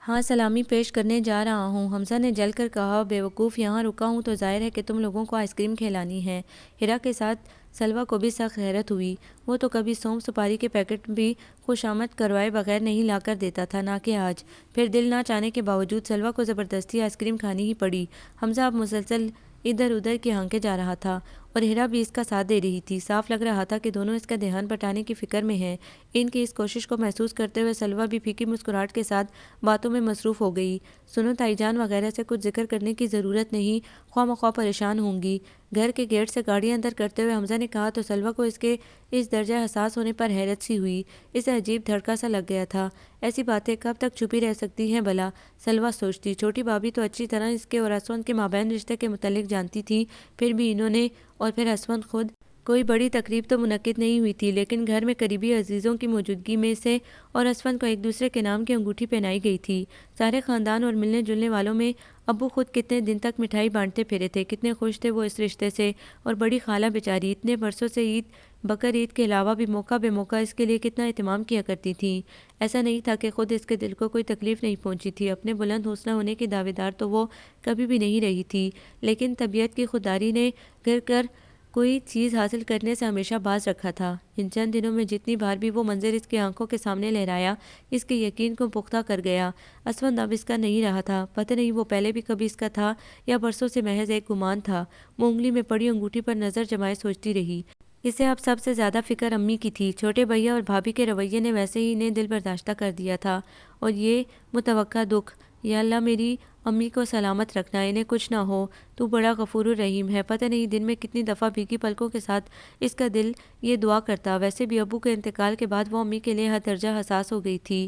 [SPEAKER 1] ہاں، سلامی پیش کرنے جا رہا ہوں، حمزہ نے جل کر کہا۔ بیوقوف، یہاں رکا ہوں تو ظاہر ہے کہ تم لوگوں کو آئس کریم کھلانی ہے۔ ہیرا کے ساتھ سلویٰ کو بھی سخت حیرت ہوئی۔ وہ تو کبھی سونف سپاری کے پیکٹ بھی خوشامد کروائے بغیر نہیں لا کر دیتا تھا، نہ کہ آج۔ پھر دل نہ چاہنے کے باوجود سلویٰ کو زبردستی آئس کریم کھانی ہی پڑی۔ حمزہ اب مسلسل ادھر ادھر کی ہانکے جا رہا تھا، اور ہیرا بھی اس کا ساتھ دے رہی تھی۔ صاف لگ رہا تھا کہ دونوں اس کا دھیان بٹانے کی فکر میں ہیں۔ ان کی اس کوشش کو محسوس کرتے ہوئے سلویٰ بھی پھیکی مسکراہٹ کے ساتھ باتوں میں مصروف ہو گئی۔ سنو، تائی جان وغیرہ سے کچھ ذکر کرنے کی ضرورت نہیں، خواہ مخواہ پریشان ہوں گی۔ گھر کے گیٹ سے گاڑی اندر کرتے ہوئے حمزہ نے کہا تو سلویٰ کو اس کے اس درجہ حساس ہونے پر حیرت سی ہوئی۔ اسے عجیب دھڑکا سا لگ گیا تھا۔ ایسی باتیں کب تک چھپی رہ سکتی ہیں بھلا، سلویٰ سوچتی۔ چھوٹی بھابھی تو اچھی طرح اس کے اور اسفند کے مابین رشتے کے متعلق جانتی تھی، پھر بھی انہوں نے اور پھر اسفند خود کوئی بڑی تقریب تو منعقد نہیں ہوئی تھی، لیکن گھر میں قریبی عزیزوں کی موجودگی میں سے اور اسفند کو ایک دوسرے کے نام کی انگوٹھی پہنائی گئی تھی۔ سارے خاندان اور ملنے جلنے والوں میں ابو خود کتنے دن تک مٹھائی بانٹتے پھرے تھے، کتنے خوش تھے وہ اس رشتے سے، اور بڑی خالہ بیچاری اتنے برسوں سے عید بقر عید کے علاوہ بھی موقع بے موقع اس کے لیے کتنا اہتمام کیا کرتی تھی۔ ایسا نہیں تھا کہ خود اس کے دل کو کوئی تکلیف نہیں پہنچی تھی۔ اپنے بلند حوصلہ ہونے کی دعوے دار تو وہ کبھی بھی نہیں رہی تھی، لیکن طبیعت کی خودداری نے گر کر کوئی چیز حاصل کرنے سے ہمیشہ باز رکھا تھا۔ ان چند دنوں میں جتنی بار بھی وہ منظر اس کی آنکھوں کے سامنے لہرایا، اس کے یقین کو پختہ کر گیا۔ اسفند اب اس کا نہیں رہا تھا، پتہ نہیں وہ پہلے بھی کبھی اس کا تھا یا برسوں سے محض ایک گمان تھا۔ وہ انگلی میں پڑی انگوٹھی پر نظر جمائے سوچتی رہی۔ اسے اب سب سے زیادہ فکر امی کی تھی۔ چھوٹے بھیا اور بھابھی کے رویے نے ویسے ہی انہیں دل برداشتہ کر دیا تھا، اور یہ متوقع دکھ، یا اللہ میری امی کو سلامت رکھنا، انہیں کچھ نہ ہو، تو بڑا غفور الرحیم ہے۔ پتہ نہیں دن میں کتنی دفعہ بھیگی پلکوں کے ساتھ اس کا دل یہ دعا کرتا۔ ویسے بھی ابو کے انتقال کے بعد وہ امی کے لیے حد درجہ حساس ہو گئی تھی۔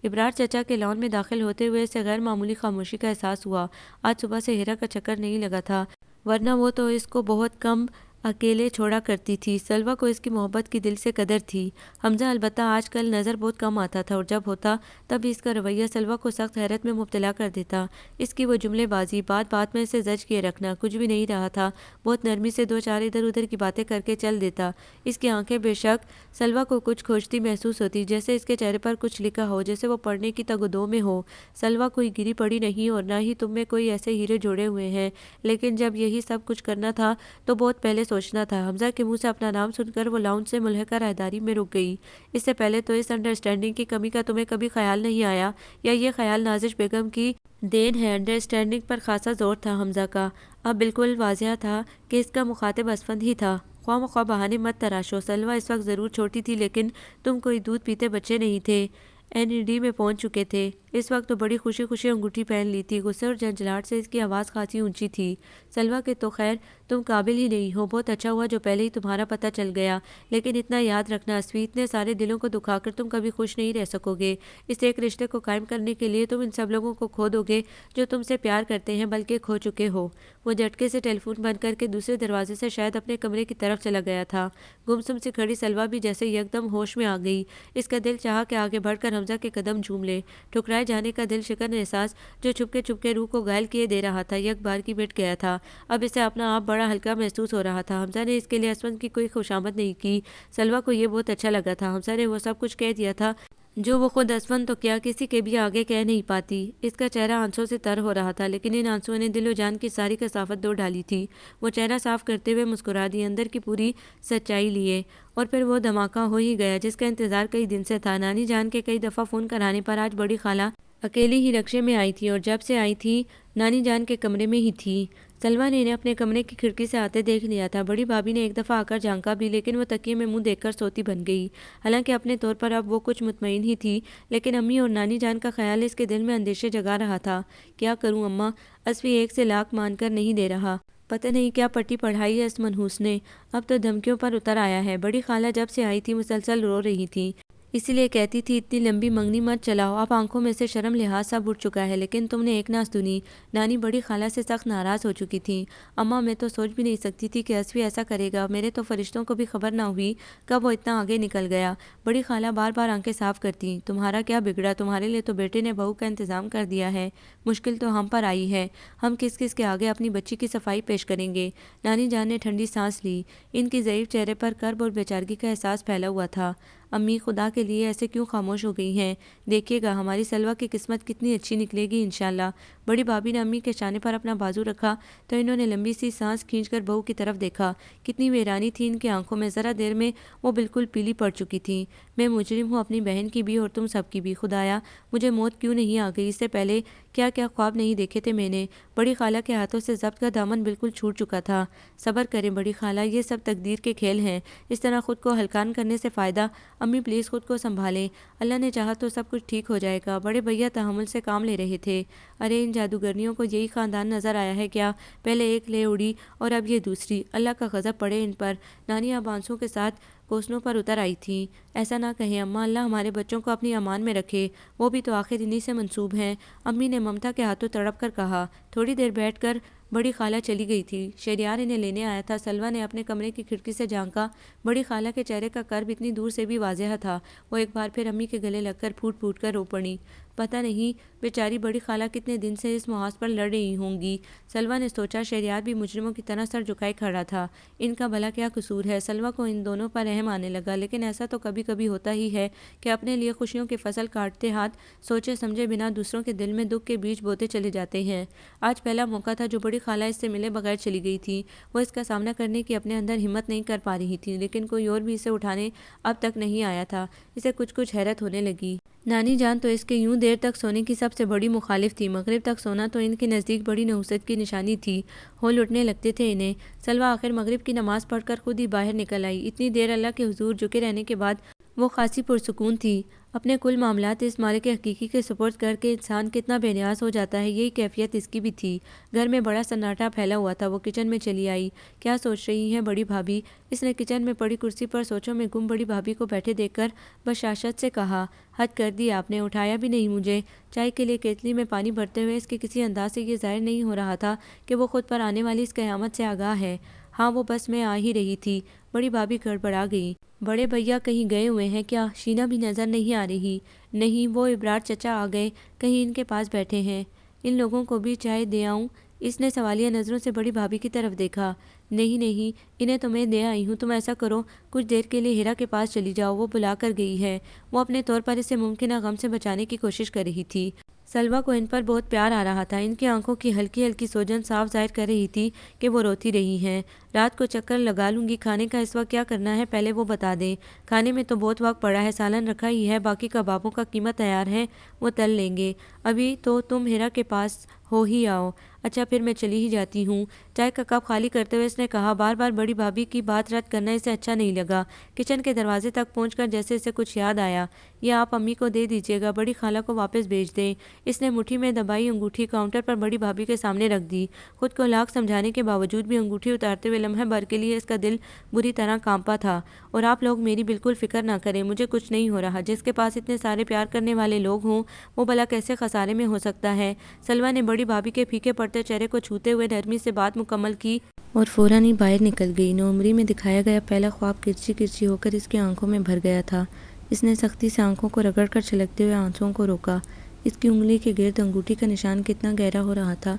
[SPEAKER 1] ابرار چچا کے لان میں داخل ہوتے ہوئے اسے غیر معمولی خاموشی کا احساس ہوا۔ آج صبح سے ہیرا کا چکر نہیں لگا تھا، ورنہ وہ تو اس کو بہت کم اکیلے چھوڑا کرتی تھی۔ سلویٰ کو اس کی محبت کی دل سے قدر تھی۔ حمزہ البتہ آج کل نظر بہت کم آتا تھا، اور جب ہوتا تب بھی اس کا رویہ سلویٰ کو سخت حیرت میں مبتلا کر دیتا۔ اس کی وہ جملے بازی، بات بات میں اسے زج کیے رکھنا، کچھ بھی نہیں رہا تھا، بہت نرمی سے دو چار ادھر ادھر کی باتیں کر کے چل دیتا۔ اس کی آنکھیں بے شک سلویٰ کو کچھ کھوجتی محسوس ہوتی، جیسے اس کے چہرے پر کچھ لکھا ہو، جیسے وہ پڑھنے کی تگ و دو میں ہو۔ سلویٰ کوئی گری پڑی نہیں، اور نہ ہی تم میں کوئی ایسے ہیرے جوڑے ہوئے ہیں، لیکن جب یہی سب کچھ کرنا تھا تو بہت پہلے سوچنا تھا۔ حمزہ کے منہ سے اپنا نام سن کر وہ لاؤنج سے ملحقہ راہداری میں رک گئی۔ اس سے پہلے تو اس انڈرسٹینڈنگ کی کمی کا تمہیں کبھی خیال نہیں آیا، یا یہ خیال نازش بیگم کی دین ہے؟ انڈرسٹینڈنگ پر خاصا زور تھا حمزہ کا۔ اب بالکل واضح تھا کہ اس کا مخاطب اسفند ہی تھا۔ خواہ مخواہ بہانے مت تراشو، سلویٰ اس وقت ضرور چھوٹی تھی لیکن تم کوئی دودھ پیتے بچے نہیں تھے، این میں پہنچ چکے تھے۔ اس وقت تو بڑی خوشی خوشی انگوٹھی پہن لی تھی۔ غصے اور جھنجھلاہٹ سے اس کی آواز خاصی اونچی تھی۔ سلویٰ کہ تو خیر تم قابل ہی نہیں ہو، بہت اچھا ہوا جو پہلے ہی تمہارا پتہ چل گیا، لیکن اتنا یاد رکھنا اسوی، اتنے سارے دلوں کو دکھا کر تم کبھی خوش نہیں رہ سکو گے۔ اس ایک رشتے کو قائم کرنے کے لیے تم ان سب لوگوں کو کھو دو گے جو تم سے پیار کرتے ہیں، بلکہ کھو چکے ہو۔ وہ جھٹکے سے ٹیلی فون بند کر کے دوسرے دروازے سے شاید اپنے کمرے کی طرف چلا گیا تھا۔ گمسم سی کھڑی سلویٰ بھی جیسے یکدم ہوش میں آ گئی۔ اس کا دل چاہا کہ آگے بڑھ کر حمزہ کے قدم چوم لے۔ ٹھکرائے جانے کا دل شکن احساس جو چھپکے روح کو گھائل کیے دے رہا تھا، یک بار کی مٹ گیا تھا۔ اب اسے اپنا آپ بڑا ہلکا محسوس ہو رہا تھا۔ حمزہ نے اس کے لیے اسفند کی کوئی خوشامد نہیں کی۔ سلویٰ کو یہ بہت اچھا لگا تھا۔ حمزہ نے وہ سب کچھ کہہ دیا تھا جو وہ خود اسفند تو کیا کسی کے بھی آگے کہہ نہیں پاتی۔ اس کا چہرہ آنسوں سے تر ہو رہا تھا، لیکن ان آنسوں نے دل و جان کی ساری کثافت دھو ڈالی تھی۔ وہ چہرہ صاف کرتے ہوئے مسکرا دی، اندر کی پوری سچائی لیے، اور پھر وہ دھماکہ ہو ہی گیا جس کا انتظار کئی دن سے تھا۔ نانی جان کے کئی دفعہ فون کرانے پر آج بڑی خالہ اکیلی ہی رکشے میں آئی تھی، اور جب سے آئی تھی نانی جان کے کمرے میں ہی تھی۔ سلویٰ نے انہیں اپنے کمرے کی کھڑکی سے آتے دیکھ لیا تھا۔ بڑی بھابھی نے ایک دفعہ آ کر جھانکا بھی، لیکن وہ تکیے میں منہ دیکھ کر سوتی بن گئی۔ حالانکہ اپنے طور پر اب وہ کچھ مطمئن ہی تھی، لیکن امی اور نانی جان کا خیال اس کے دل میں اندیشے جگا رہا تھا۔ کیا کروں اماں، اسوی ایک سے لاکھ مان کر نہیں دے رہا۔ پتہ نہیں کیا پٹی پڑھائی ہے اس منحوس نے، اب تو دھمکیوں پر اتر آیا ہے۔ بڑی خالہ جب سے آئی تھی مسلسل رو رہی تھی، اسی لیے کہتی تھی اتنی لمبی منگنی مت چلاؤ، اب آنکھوں میں سے شرم لحاظ سب اٹھ چکا ہے، لیکن تم نے ایک نہ سنی۔ نانی بڑی خالہ سے سخت ناراض ہو چکی تھی۔ اماں میں تو سوچ بھی نہیں سکتی تھی کہ اسوی ایسا کرے گا، میرے تو فرشتوں کو بھی خبر نہ ہوئی کب وہ اتنا آگے نکل گیا۔ بڑی خالہ بار بار آنکھیں صاف کرتی، تمہارا کیا بگڑا، تمہارے لیے تو بیٹے نے بہو کا انتظام کر دیا ہے، مشکل تو ہم پر آئی ہے، ہم کس کس کے آگے اپنی بچی کی صفائی پیش کریں گے۔ نانی جان نے ٹھنڈی سانس لی، ان کی ضعیف چہرے پر کرب اور بیچارگی کا احساس پھیلا ہوا تھا۔ امی خدا کے لیے ایسے کیوں خاموش ہو گئی ہیں؟ دیکھیے گا ہماری سلویٰ کی قسمت کتنی اچھی نکلے گی انشاءاللہ۔ بڑی بھابھی نے امی کے شانے پر اپنا بازو رکھا تو انہوں نے لمبی سی سانس کھینچ کر بہو کی طرف دیکھا۔ کتنی ویرانی تھی ان کی آنکھوں میں، ذرا دیر میں وہ بالکل پیلی پڑ چکی تھی۔ میں مجرم ہوں اپنی بہن کی بھی اور تم سب کی بھی، خدایا مجھے موت کیوں نہیں آ گئی، اس سے پہلے کیا کیا خواب نہیں دیکھے تھے میں نے۔ بڑی خالہ کے ہاتھوں سے ضبط کا دامن بالکل چھوٹ چکا تھا۔ صبر کریں بڑی خالہ، یہ سب تقدیر کے کھیل ہیں، اس طرح خود کو ہلکان کرنے سے فائدہ۔ امی پلیز خود کو سنبھالیں، اللہ نے چاہا تو سب کچھ ٹھیک ہو جائے گا۔ بڑے بھیا تحمل سے کام لے رہے تھے۔ ارے ان جادوگرنیوں کو یہی خاندان نظر آیا ہے کیا؟ پہلے ایک لے اڑی اور اب یہ دوسری، اللہ کا غضب پڑے ان پر۔ نانی اب آنسوں کے ساتھ کوسنوں پر اتر آئی تھی۔ ایسا نہ کہیں اماں، اللہ ہمارے بچوں کو اپنی امان میں رکھے، وہ بھی تو آخر انہی سے منسوب ہیں۔ امی نے ممتا کے ہاتھوں تڑپ کر کہا۔ تھوڑی دیر بیٹھ کر بڑی خالہ چلی گئی تھی۔ شہریار انہیں لینے آیا تھا۔ سلویٰ نے اپنے کمرے کی کھڑکی سے جھانکا۔ بڑی خالہ کے چہرے کا کرب اتنی دور سے بھی واضح تھا۔ وہ ایک بار پھر امی کے گلے لگ کر پھوٹ پھوٹ کر رو پڑی۔ پتہ نہیں بیچاری بڑی خالہ کتنے دن سے اس محاذ پر لڑ رہی ہوں گی۔ سلویٰ نے سوچا شہریار بھی مجرموں کی طرح سر جھکائے کھڑا تھا، ان کا بھلا کیا قصور ہے؟ سلویٰ کو ان دونوں پر رحم آنے لگا، لیکن ایسا تو کبھی کبھی ہوتا ہی ہے کہ اپنے لیے خوشیوں کی فصل کاٹتے ہاتھ سوچے سمجھے بنا دوسروں کے دل میں دکھ کے بیج بوتے چلے جاتے ہیں۔ آج پہلا موقع تھا جو بڑی خالہ اس سے ملے بغیر چلی گئی تھی۔ وہ اس کا سامنا کرنے کی اپنے اندر ہمت نہیں کر پا رہی تھی، لیکن کوئی اور بھی اسے اٹھانے اب تک نہیں آیا تھا۔ اسے کچھ حیرت ہونے لگی۔ نانی جان تو اس کے یوں دیر تک سونے کی سب سے بڑی مخالف تھی۔ مغرب تک سونا تو ان کے نزدیک بڑی نحوست کی نشانی تھی، ہول اٹھنے لگتے تھے انہیں۔ سلویٰ آخر مغرب کی نماز پڑھ کر خود ہی باہر نکل آئی۔ اتنی دیر اللہ کے حضور جھکے رہنے کے بعد وہ خاصی پرسکون تھی۔ اپنے کل معاملات اس مالک حقیقی کے سپرد کر کے انسان کتنا بے نیاز ہو جاتا ہے، یہی کیفیت اس کی بھی تھی۔ گھر میں بڑا سناٹا پھیلا ہوا تھا۔ وہ کچن میں چلی آئی۔ کیا سوچ رہی ہیں بڑی بھابھی؟ اس نے کچن میں پڑی کرسی پر سوچوں میں گم بڑی بھابھی کو بیٹھے دیکھ کر بشاشت سے کہا۔ حد کر دی آپ نے، اٹھایا بھی نہیں مجھے۔ چائے کے لیے کیتلی میں پانی بھرتے ہوئے اس کے کسی انداز سے یہ ظاہر نہیں ہو رہا تھا کہ وہ خود پر آنے والی اس قیامت سے آگاہ ہے۔ ہاں وہ بس میں آ ہی رہی تھی۔ بڑی بھابھی گڑبڑا گئی۔ بڑے بھیا کہیں گئے ہوئے ہیں کیا؟ شینا بھی نظر نہیں آ رہی۔ نہیں، وہ ابرار چچا آ گئے، کہیں ان کے پاس بیٹھے ہیں۔ ان لوگوں کو بھی چائے دے آؤں؟ اس نے سوالیہ نظروں سے بڑی بھابھی کی طرف دیکھا۔ نہیں، انہیں تو میں دے آئی ہوں، تم ایسا کرو کچھ دیر کے لیے ہیرا کے پاس چلی جاؤ، وہ بلا کر گئی ہے۔ وہ اپنے طور پر اسے ممکنہ غم سے بچانے کی کوشش کر رہی تھی۔ سلویٰ کو ان پر بہت پیار آ رہا تھا۔ ان کی آنکھوں کی ہلکی ہلکی سوجن صاف ظاہر کر رہی تھی کہ وہ روتی رہی ہیں۔ رات کو چکر لگا لوں گی، کھانے کا اس وقت کیا کرنا ہے پہلے وہ بتا دیں۔ کھانے میں تو بہت وقت پڑا ہے، سالن رکھا ہی ہے، باقی کبابوں کا قیمہ تیار ہے، وہ تل لیں گے۔ ابھی تو تم ہیرا کے پاس ہو ہی آؤ۔ اچھا پھر میں چلی ہی جاتی ہوں۔ چائے کا کپ خالی کرتے ہوئے اس نے کہا۔ بار بار بڑی بھابھی کی بات رد کرنا اسے اچھا نہیں لگا۔ کچن کے دروازے تک پہنچ کر جیسے اسے کچھ یاد آیا، یہ آپ امی کو دے دیجیے گا، بڑی خالہ کو واپس بھیج دیں۔ اس نے مٹھی میں دبائی انگوٹھی کاؤنٹر پر بڑی بھابھی کے سامنے رکھ دی۔ خود کو لاکھ سمجھانے کے باوجود بھی انگوٹھی اتارتے ہوئے لمحے بھر کے لیے اس کا دل بری طرح کانپا تھا۔ اور آپ لوگ میری بالکل فکر نہ کریں، مجھے کچھ نہیں ہو رہا۔ جس کے پاس اتنے سارے پیار کرنے والے لوگ ہوں وہ بھلا کیسے خسارے میں ہو سکتا ہے؟ سلویٰ نے بڑی بھابھی کے پھیکے پڑتے چہرے کو چھوتے ہوئے نرمی سے بات مکمل کی اور فوراً ہی باہر نکل گئی۔ نوعمری میں دکھایا گیا پہلا خواب کرچی کرچی ہو کر اس کی آنکھوں میں بھر گیا تھا۔ اس نے سختی سے آنکھوں کو رگڑ کر چھلکتے ہوئے آنسوؤں کو روکا۔ اس کی انگلی کے گرد انگوٹھی کا نشان کتنا گہرا ہو رہا تھا۔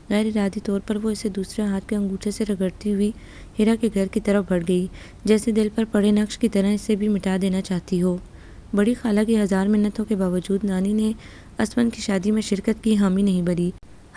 [SPEAKER 1] غیر ارادی طور پر وہ اسے دوسرے ہاتھ کے انگوٹھے سے رگڑتی ہوئی ہیرا کے گھر کی طرف بڑھ گئی، جیسے دل پر پڑے نقش کی طرح اسے بھی مٹا دینا چاہتی ہو۔ بڑی خالہ کی ہزار منتوں کے باوجود نانی نے اسون کی شادی میں شرکت کی حامی نہیں بھری،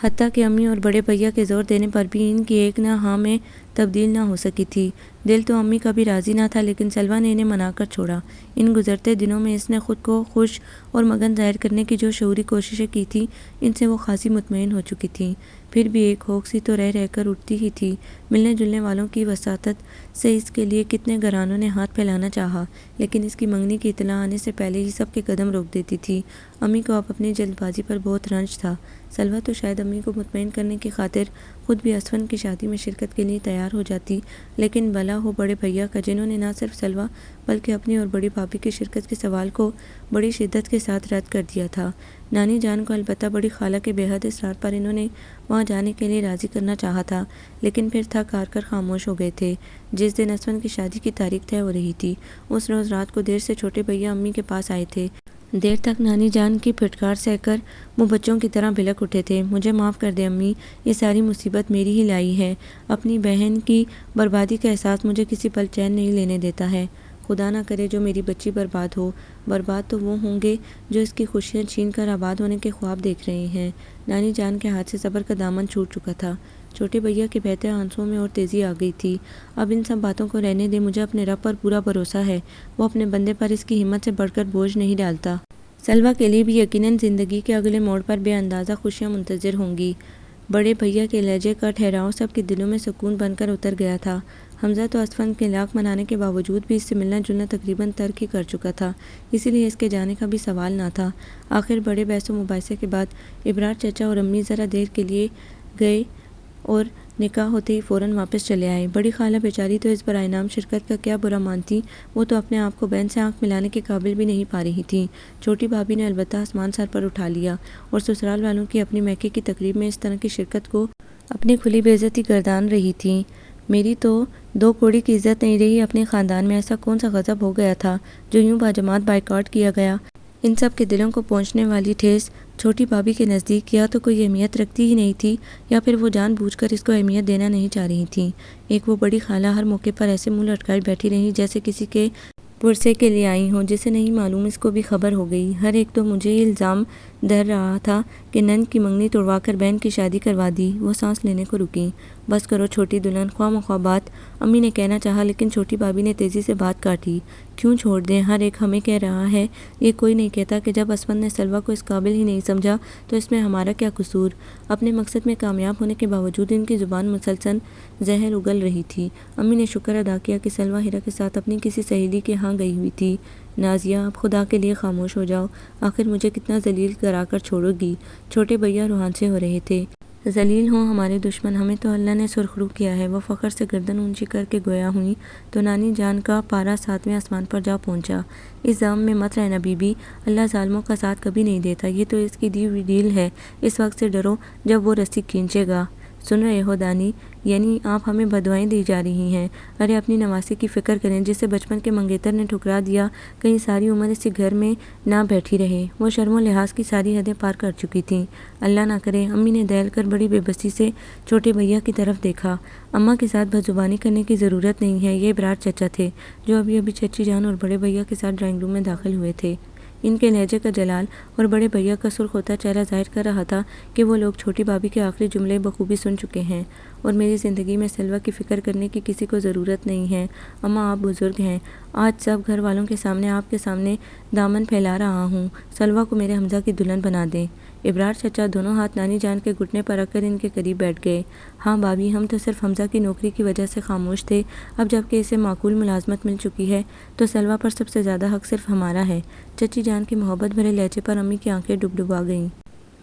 [SPEAKER 1] حتیٰ کہ امی اور بڑے بھیا کے زور دینے پر بھی ان کی ایک نہ ہاں میں تبدیل نہ ہو سکی تھی۔ دل تو امی کا بھی راضی نہ تھا، لیکن سلویٰ نے انہیں منا کر چھوڑا۔ ان گزرتے دنوں میں اس نے خود کو خوش اور مگن ظاہر کرنے کی جو شعوری کوششیں کی تھیں، ان سے وہ خاصی مطمئن ہو چکی تھیں۔ پھر بھی ایک ہوک سی تو رہ کر اٹھتی ہی تھی۔ ملنے جلنے والوں کی وساطت سے اس کے لیے کتنے گھرانوں نے ہاتھ پھیلانا چاہا، لیکن اس کی منگنی کی اطلاع آنے سے پہلے ہی سب کے قدم روک دیتی تھی۔ امی کو اب اپنی جلد بازی پر بہت رنج تھا۔ سلویٰ تو شاید امی کو مطمئن کرنے کی خاطر خود بھی اسون کی شادی میں شرکت کے لیے تیار ہو جاتی، لیکن بھلا ہو بڑے بھیا کا، جنہوں نے نہ صرف سلویٰ بلکہ اپنی اور بڑی بھابھی کی شرکت کے سوال کو بڑی شدت کے ساتھ رد کر دیا تھا۔ نانی جان کو البتہ بڑی خالہ کے بے حد اصرار پر انہوں نے وہاں جانے کے لیے راضی کرنا چاہا تھا، لیکن پھر تھک ہار کر خاموش ہو گئے تھے۔ جس دن اسون کی شادی کی تاریخ طے ہو رہی تھی، اس روز رات کو دیر سے چھوٹے بھیا امی کے پاس آئے تھے۔ دیر تک نانی جان کی پھٹکار سہ کر وہ بچوں کی طرح بھلک اٹھے تھے۔ مجھے معاف کر دیں امی، یہ ساری مصیبت میری ہی لائی ہے۔ اپنی بہن کی بربادی کا احساس مجھے کسی پل چین نہیں لینے دیتا ہے۔ خدا نہ کرے جو میری بچی برباد ہو۔ برباد تو وہ ہوں گے جو اس کی خوشیاں چھین کر آباد ہونے کے خواب دیکھ رہے ہیں۔ نانی جان کے ہاتھ سے صبر کا دامن چھوٹ چکا تھا۔ چھوٹے بھیا کے بہتے آنسوؤں میں اور تیزی آ گئی تھی۔ اب ان سب باتوں کو رہنے دے، مجھے اپنے رب پر پورا بھروسہ ہے، وہ اپنے بندے پر اس کی ہمت سے بڑھ کر بوجھ نہیں ڈالتا۔ سلویٰ کے لیے بھی یقیناً زندگی کے اگلے موڑ پر بے اندازہ خوشیاں منتظر ہوں گی۔ بڑے بھیا کے لہجے کا ٹھہراؤ سب کے دلوں میں سکون بن کر اتر گیا تھا۔ حمزہ تو اسون کے لاکھ منانے کے باوجود بھی اس سے ملنا جلنا تقریباً ترک ہی کر چکا تھا، اسی لیے اس کے جانے کا بھی سوال نہ تھا۔ آخر بڑے بحث و مباحثے کے بعد ابرار چچا اور امی ذرا دیر کے لیے گئے اور نکاح ہوتے ہی فوراً واپس چلے آئے۔ بڑی خالہ بیچاری تو اس برائے نام شرکت کا کیا برا مانتی، وہ تو اپنے آپ کو بہن سے آنکھ ملانے کے قابل بھی نہیں پا رہی تھیں۔ چھوٹی بھابھی نے البتہ آسمان سر پر اٹھا لیا اور سسرال والوں کی اپنی میکے کی تقریب میں اس طرح کی شرکت کو اپنی کھلی بے عزتی گردان رہی تھیں۔ میری تو دو کوڑی کی عزت نہیں رہی اپنے خاندان میں، ایسا کون سا غضب ہو گیا تھا جو یوں باجماعت بائیکاٹ کیا گیا؟ ان سب کے دلوں کو پہنچنے والی ٹھیس چھوٹی بھابھی کے نزدیک یا تو کوئی اہمیت رکھتی ہی نہیں تھی، یا پھر وہ جان بوجھ کر اس کو اہمیت دینا نہیں چاہ رہی تھیں۔ ایک وہ بڑی خالہ ہر موقع پر ایسے منہ لٹکائے بیٹھی رہیں جیسے کسی کے پرسے کے لیے آئی ہوں، جسے نہیں معلوم اس کو بھی خبر ہو گئی۔ ہر ایک تو مجھے یہ الزام دھر رہا تھا کہ نند کی منگنی توڑوا کر بہن کی شادی کروا دی۔ وہ سانس لینے کو رکیں۔ بس کرو چھوٹی دلہن، خواہ مخواہ بات امی نے کہنا چاہا، لیکن چھوٹی بھابھی نے تیزی سے بات کاٹی۔ کیوں چھوڑ دیں، ہر ایک ہمیں کہہ رہا ہے، یہ کوئی نہیں کہتا کہ جب اسون نے سلویٰ کو اس قابل ہی نہیں سمجھا تو اس میں ہمارا کیا قصور؟ اپنے مقصد میں کامیاب ہونے کے باوجود ان کی زبان مسلسل زہر اگل رہی تھی۔ امی نے شکر ادا کیا کہ سلویٰ ہیرا کے ساتھ اپنی کسی سہیلی کے ہاں گئی ہوئی تھی۔ نازیہ اب خدا کے لیے خاموش ہو جاؤ، آخر مجھے کتنا ذلیل کرا کر چھوڑو گی؟ چھوٹے بھیا روحان سے ہو رہے تھے۔ ذلیل ہوں ہمارے دشمن، ہمیں تو اللہ نے سرخرو کیا ہے۔ وہ فخر سے گردن اونچی کر کے گویا ہوئی تو نانی جان کا پارا 7ویں آسمان پر جا پہنچا۔ اس زام میں مت رہنا بی بی، اللہ ظالموں کا ساتھ کبھی نہیں دیتا، یہ تو اس کی دی ہوئی ڈیل ہے۔ اس وقت سے ڈرو جب وہ رسی کھینچے گا۔ سن رہے ہو دانی، یعنی آپ ہمیں بدوائیں دی جا رہی ہیں؟ ارے اپنی نواسی کی فکر کریں، جسے بچپن کے منگیتر نے ٹھکرا دیا، کہیں ساری عمر اسی گھر میں نہ بیٹھی رہے۔ وہ شرم و لحاظ کی ساری حدیں پار کر چکی تھیں۔ اللہ نہ کرے۔ امی نے دہل کر بڑی بے بسی سے چھوٹے بھیا کی طرف دیکھا۔ اماں کے ساتھ بدزبانی کرنے کی ضرورت نہیں ہے، یہ ابرار چچا تھے جو ابھی ابھی چچی جان اور بڑے بھیا کے ساتھ ڈرائنگ روم میں داخل ہوئے تھے۔ ان کے لہجے کا جلال اور بڑے بھیا کا سرخ ہوتا چہرہ ظاہر کر رہا تھا کہ وہ لوگ چھوٹی بھابھی کے آخری جملے بخوبی سن چکے ہیں اور میری زندگی میں سلویٰ کی فکر کرنے کی کسی کو ضرورت نہیں ہے۔ اماں، آپ بزرگ ہیں، آج سب گھر والوں کے سامنے آپ کے سامنے دامن پھیلا رہا ہوں، سلویٰ کو میرے حمزہ کی دلہن بنا دیں۔ ابرار چچا دونوں ہاتھ نانی جان کے گھٹنے پر رکھ کر ان کے قریب بیٹھ گئے۔ ہاں بھابھی، ہم تو صرف حمزہ کی نوکری کی وجہ سے خاموش تھے، اب جب کہ اسے معقول ملازمت مل چکی ہے تو سلویٰ پر سب سے زیادہ حق صرف ہمارا ہے۔ چچی جان کی محبت بھرے لہجے پر امی کی آنکھیں ڈبڈبا گئیں۔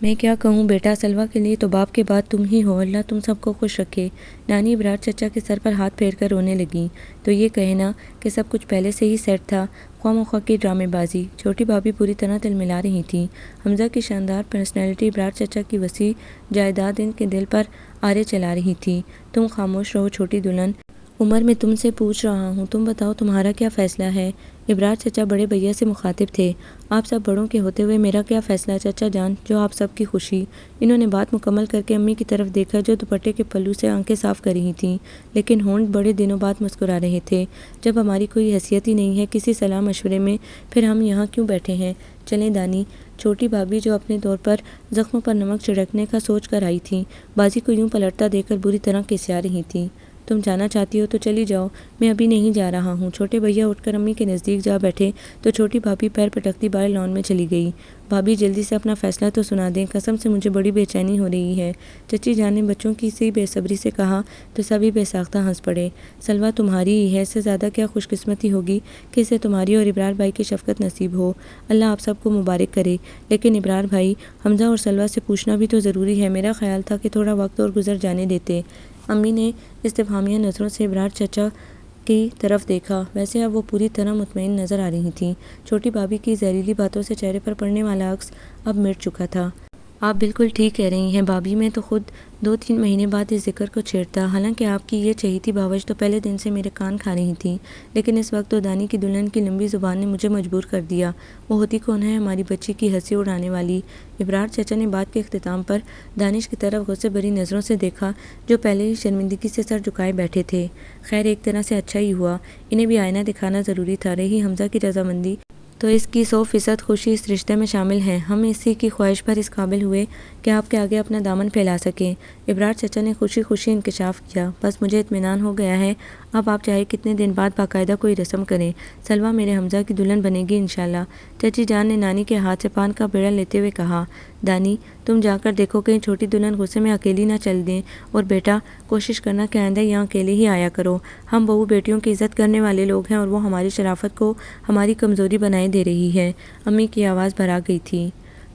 [SPEAKER 1] میں کیا کہوں بیٹا، سلویٰ کے لیے تو باپ کے بعد تم ہی ہو، اللہ تم سب کو خوش رکھے۔ نانی ابرار چچا کے سر پر ہاتھ پھیر کر رونے لگیں۔ تو یہ کہنا کہ سب کچھ پہلے سے ہی سیٹ تھا، خواہ مخواہ کی ڈرامے بازی۔ چھوٹی بھابھی پوری طرح تلملا رہی تھیں۔ حمزہ کی شاندار پرسنالٹی، ابرار چچا کی وسیع جائیداد ان کے دل پر آرے چلا رہی تھی۔ تم خاموش رہو چھوٹی دلہن، عمر میں تم سے پوچھ رہا ہوں، تم بتاؤ تمہارا کیا فیصلہ ہے؟ ابرار چچا بڑے بھیا سے مخاطب تھے۔ آپ سب بڑوں کے ہوتے ہوئے میرا کیا فیصلہ ہے چچا جان، جو آپ سب کی خوشی۔ انہوں نے بات مکمل کر کے امی کی طرف دیکھا جو دوپٹے کے پلو سے آنکھیں صاف کر رہی تھیں، لیکن ہونٹ بڑے دنوں بعد مسکرا رہے تھے۔ جب ہماری کوئی حیثیت ہی نہیں ہے کسی صلاح مشورے میں، پھر ہم یہاں کیوں بیٹھے ہیں؟ چلیں دانی۔ چھوٹی بھابھی جو اپنے طور پر زخموں پر نمک چھڑکنے کا سوچ کر آئی تھیں، بازی کو یوں پلٹتا دیکھ کر بری طرح کسیا رہی تھیں۔ تم جانا چاہتی ہو تو چلی جاؤ، میں ابھی نہیں جا رہا ہوں۔ چھوٹے بھیا اٹھ کر امی کے نزدیک جا بیٹھے تو چھوٹی بھابھی پیر پٹکتی باہر لان میں چلی گئی۔ بھابھی جلدی سے اپنا فیصلہ تو سنا دیں، قسم سے مجھے بڑی بے چینی ہو رہی ہے۔ چچی جان نے بچوں کی سی بے صبری سے کہا تو سبھی بے ساختہ ہنس پڑے۔ سلویٰ تمہاری ہی ہے، اس سے زیادہ کیا خوش قسمتی ہوگی کہ اسے تمہاری اور ابرار بھائی کی شفقت نصیب ہو، اللہ آپ سب کو مبارک کرے۔ لیکن ابرار بھائی، حمزہ اور سلویٰ سے پوچھنا بھی تو ضروری ہے، میرا خیال تھا کہ تھوڑا وقت اور گزر جانے دیتے۔ امی نے استفہامیہ نظروں سے ابرار چچا کی طرف دیکھا، ویسے اب وہ پوری طرح مطمئن نظر آ رہی تھیں۔ چھوٹی بھابھی کی زہریلی باتوں سے چہرے پر پڑنے والا عکس اب مٹ چکا تھا۔ آپ بالکل ٹھیک کہہ رہی ہیں بھابھی، میں تو خود 2-3 مہینے بعد اس ذکر کو چھیڑتا، حالانکہ آپ کی یہ چہیتی بھاوش تو پہلے دن سے میرے کان کھا رہی تھی، لیکن اس وقت تو دانی کی دلہن کی لمبی زبان نے مجھے مجبور کر دیا۔ وہ ہوتی کون ہے ہماری بچی کی ہنسی اڑانے والی؟ ابرار چچا نے بات کے اختتام پر دانش کی طرف غصے بھری نظروں سے دیکھا جو پہلے ہی شرمندگی سے سر جھکائے بیٹھے تھے۔ خیر ایک طرح سے اچھا ہی ہوا، انہیں بھی آئینہ دکھانا ضروری تھا۔ رہی حمزہ کی رضامندی تو اس کی 100% خوشی اس رشتے میں شامل ہے، ہم اسی کی خواہش پر اس قابل ہوئے کہ آپ کے آگے اپنا دامن پھیلا سکیں۔ ابرار چچا نے خوشی خوشی انکشاف کیا، بس مجھے اطمینان ہو گیا ہے، اب آپ چاہے کتنے دن بعد باقاعدہ کوئی رسم کریں، سلویٰ میرے حمزہ کی دلہن بنے گی انشاءاللہ۔ چچی جان نے نانی کے ہاتھ سے پان کا بیڑا لیتے ہوئے کہا، دانی تم جا کر دیکھو کہیں چھوٹی دلہن غصے میں اکیلی نہ چل دیں، اور بیٹا کوشش کرنا کہ آئندہ یہاں اکیلے ہی آیا کرو، ہم بہو بیٹیوں کی عزت کرنے والے لوگ ہیں اور وہ ہماری شرافت کو ہماری کمزوری بنائے دے رہی ہے۔ امی کی آواز بھرا گئی تھی۔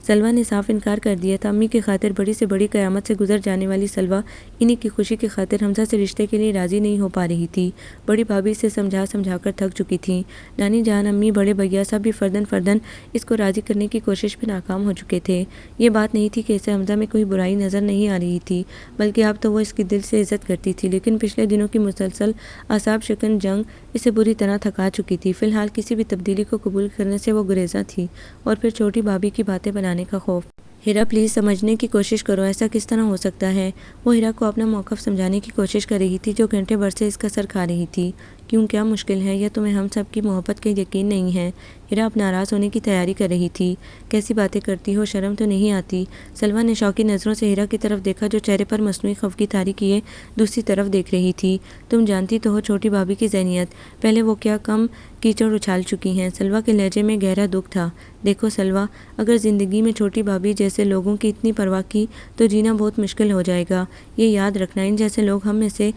[SPEAKER 1] سلویٰ نے صاف انکار کر دیا تھا۔ امی کی خاطر بڑی سے بڑی قیامت سے گزر جانے والی سلویٰ انہی کی خوشی کی خاطر حمزہ سے رشتے کے لیے راضی نہیں ہو پا رہی تھی۔ بڑی بھابھی سے سمجھا سمجھا کر تھک چکی تھیں، نانی جان، امی، بڑے بھیا سب بھی فرداً فرداً اس کو راضی کرنے کی کوشش میں ناکام ہو چکے تھے۔ یہ بات نہیں تھی کہ اسے حمزہ میں کوئی برائی نظر نہیں آ رہی تھی، بلکہ اب تو وہ اس کی دل سے عزت کرتی تھی، لیکن پچھلے دنوں کی مسلسل اعصاب شکن جنگ اسے بری طرح تھکا چکی تھی۔ فی الحال کسی بھی تبدیلی کو قبول کرنے سے وہ گریزاں تھی، اور پھر چھوٹی بھابھی کی باتیں بنانے کا خوف۔ ہیرا پلیز سمجھنے کی کوشش کرو، ایسا کس طرح ہو سکتا ہے؟ وہ ہیرا کو اپنا موقف سمجھانے کی کوشش کر رہی تھی جو گھنٹے بھر سے اس کا سر کھا رہی تھی۔ کیوں، کیا مشکل ہے، یا تمہیں ہم سب کی محبت کے یقین نہیں ہے؟ ہیرا اب ناراض ہونے کی تیاری کر رہی تھی۔ کیسی باتیں کرتی ہو، شرم تو نہیں آتی؟ سلویٰ نے شوقی نظروں سے ہیرا کی طرف دیکھا جو چہرے پر مصنوعی خفگی طاری کیے دوسری طرف دیکھ رہی تھی۔ تم جانتی تو ہو چھوٹی بھابھی کی ذہنیت، پہلے وہ کیا کم کیچڑ اچھال چکی ہیں۔ سلویٰ کے لہجے میں گہرا دکھ تھا۔ دیکھو سلویٰ، اگر زندگی میں چھوٹی بھابھی جیسے لوگوں کی اتنی پرواہ کی تو جینا بہت مشکل ہو جائے گا۔ یہ یاد رکھنا، ان جیسے لوگ ہم میں سے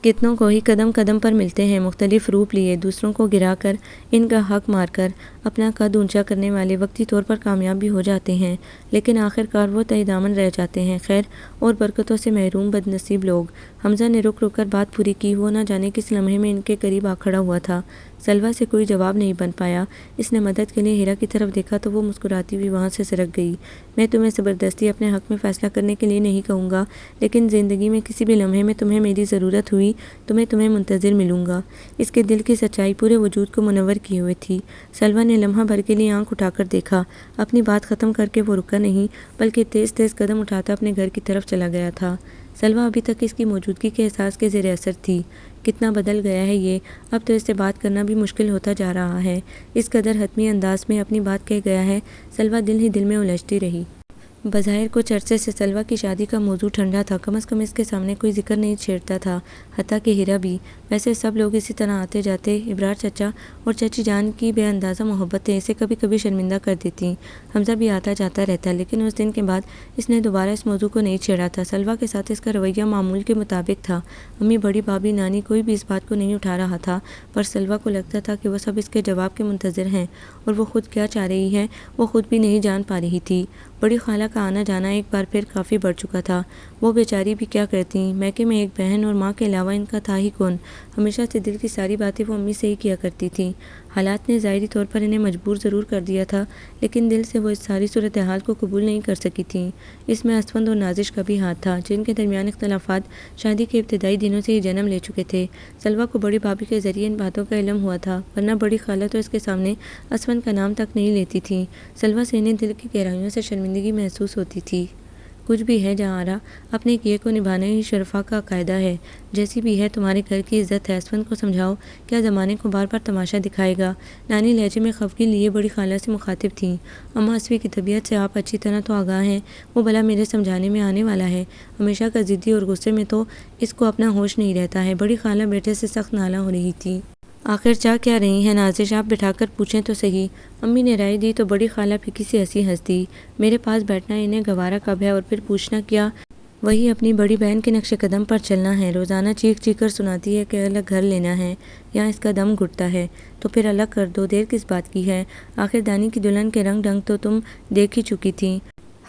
[SPEAKER 1] کتنوں کو ہی قدم قدم پر ملتے ہیں، مختلف روپ لیے، دوسروں کو گرا کر، ان کا حق مار کر، اپنا قد اونچا کرنے والے وقتی طور پر کامیاب بھی ہو جاتے ہیں، لیکن آخر کار وہ تہی دامن رہ جاتے ہیں۔ خیر اور برکتوں سے محروم بد نصیب لوگ۔ حمزہ نے رک رک کر بات پوری کی، وہ نہ جانے کس لمحے میں ان کے قریب آ کھڑا ہوا تھا۔ سلویٰ سے کوئی جواب نہیں بن پایا۔ اس نے مدد کے لیے ہیرا کی طرف دیکھا تو وہ مسکراتی ہوئی وہاں سے سرک گئی۔ میں تمہیں زبردستی اپنے حق میں فیصلہ کرنے کے لیے نہیں کہوں گا، لیکن زندگی میں کسی بھی لمحے میں تمہیں میری ضرورت ہوئی تو میں تمہیں منتظر ملوں گا۔ اس کے دل کی سچائی پورے وجود کو منور کیے ہوئے تھی۔ سلویٰ نے لمحہ بھر کے لیے آنکھ اٹھا کر دیکھا۔ اپنی بات ختم کر کے وہ رکا نہیں، بلکہ تیز تیز قدم اٹھاتا اپنے گھر کی طرف چلا گیا تھا۔ سلویٰ ابھی تک اس کی موجودگی کے احساس کے زیر اثر تھی۔ کتنا بدل گیا ہے یہ، اب تو اس سے بات کرنا بھی مشکل ہوتا جا رہا ہے۔ اس قدر حتمی انداز میں اپنی بات کہہ گیا ہے۔ سلویٰ دل ہی دل میں الجھتی رہی۔ بظاہر کچھ عرصے سے سلویٰ کی شادی کا موضوع ٹھنڈا تھا، کم از کم اس کے سامنے کوئی ذکر نہیں چھیڑتا تھا، حتیٰ کہ ہیرا بھی۔ ویسے سب لوگ اسی طرح آتے جاتے۔ ابرار چچا اور چچی جان کی بے اندازہ محبتیں اسے کبھی کبھی شرمندہ کر دیتی۔ حمزہ بھی آتا جاتا رہتا، لیکن اس دن کے بعد اس نے دوبارہ اس موضوع کو نہیں چھیڑا تھا۔ سلویٰ کے ساتھ اس کا رویہ معمول کے مطابق تھا۔ امی، بڑی بھابھی، نانی، کوئی بھی اس بات کو نہیں اٹھا رہا تھا، پر سلویٰ کو لگتا تھا کہ وہ سب اس کے جواب کے منتظر ہیں، اور وہ خود کیا چاہ رہی ہے وہ خود بھی نہیں جان پا رہی تھی۔ بڑی خالہ کا آنا جانا ایک بار پھر کافی بڑھ چکا تھا۔ وہ بیچاری بھی کیا کرتی، میکے میں ایک بہن اور ماں کے علاوہ ان کا تھا ہی کون۔ ہمیشہ سے دل کی ساری باتیں وہ امی سے ہی کیا کرتی تھیں۔ حالات نے ظاہری طور پر انہیں مجبور ضرور کر دیا تھا، لیکن دل سے وہ اس ساری صورتحال کو قبول نہیں کر سکی تھیں۔ اس میں اسفند اور نازش کا بھی ہاتھ تھا، جن کے درمیان اختلافات شادی کے ابتدائی دنوں سے ہی جنم لے چکے تھے۔ سلویٰ کو بڑی بھابھی کے ذریعے ان باتوں کا علم ہوا تھا، ورنہ بڑی خالہ تو اس کے سامنے اسفند کا نام تک نہیں لیتی تھیں۔ سلویٰ سے انہیں دل کی گہرائیوں سے شرمندگی محسوس ہوتی تھی۔ کچھ بھی ہے جہاں آرا، اپنے کیے کو نبھانا ہی شرفا کا قاعدہ ہے۔ جیسی بھی ہے تمہارے گھر کی عزت ہے، اسفند کو سمجھاؤ، کیا زمانے کو بار بار تماشا دکھائے گا؟ نانی لہجے میں خفگی لیے بڑی خالہ سے مخاطب تھیں۔ اماں، اسفی کی طبیعت سے آپ اچھی طرح تو آگاہ ہیں، وہ بھلا میرے سمجھانے میں آنے والا ہے؟ ہمیشہ کا ضدی اور غصے میں تو اس کو اپنا ہوش نہیں رہتا ہے۔ بڑی خالہ بیٹے سے سخت نالاں ہو رہی تھی۔ آخر چاہ کیا رہی ہیں نازش، آپ بٹھا کر پوچھیں تو صحیح۔ امی نے رائے دی تو بڑی خالہ پھیکی سی ہنس دی۔ میرے پاس بیٹھنا انہیں گوارا کب ہے، اور پھر پوچھنا کیا؟ وہی اپنی بڑی بہن کے نقش قدم پر چلنا ہے۔ روزانہ چیخ چیخ کر سناتی ہے کہ الگ گھر لینا ہے، یہاں اس کا دم گھٹتا ہے، تو پھر الگ کر دو، دیر کس بات کی ہے؟ آخر دانی کی دلہن کے رنگ ڈھنگ تو تم دیکھ ہی چکی تھی۔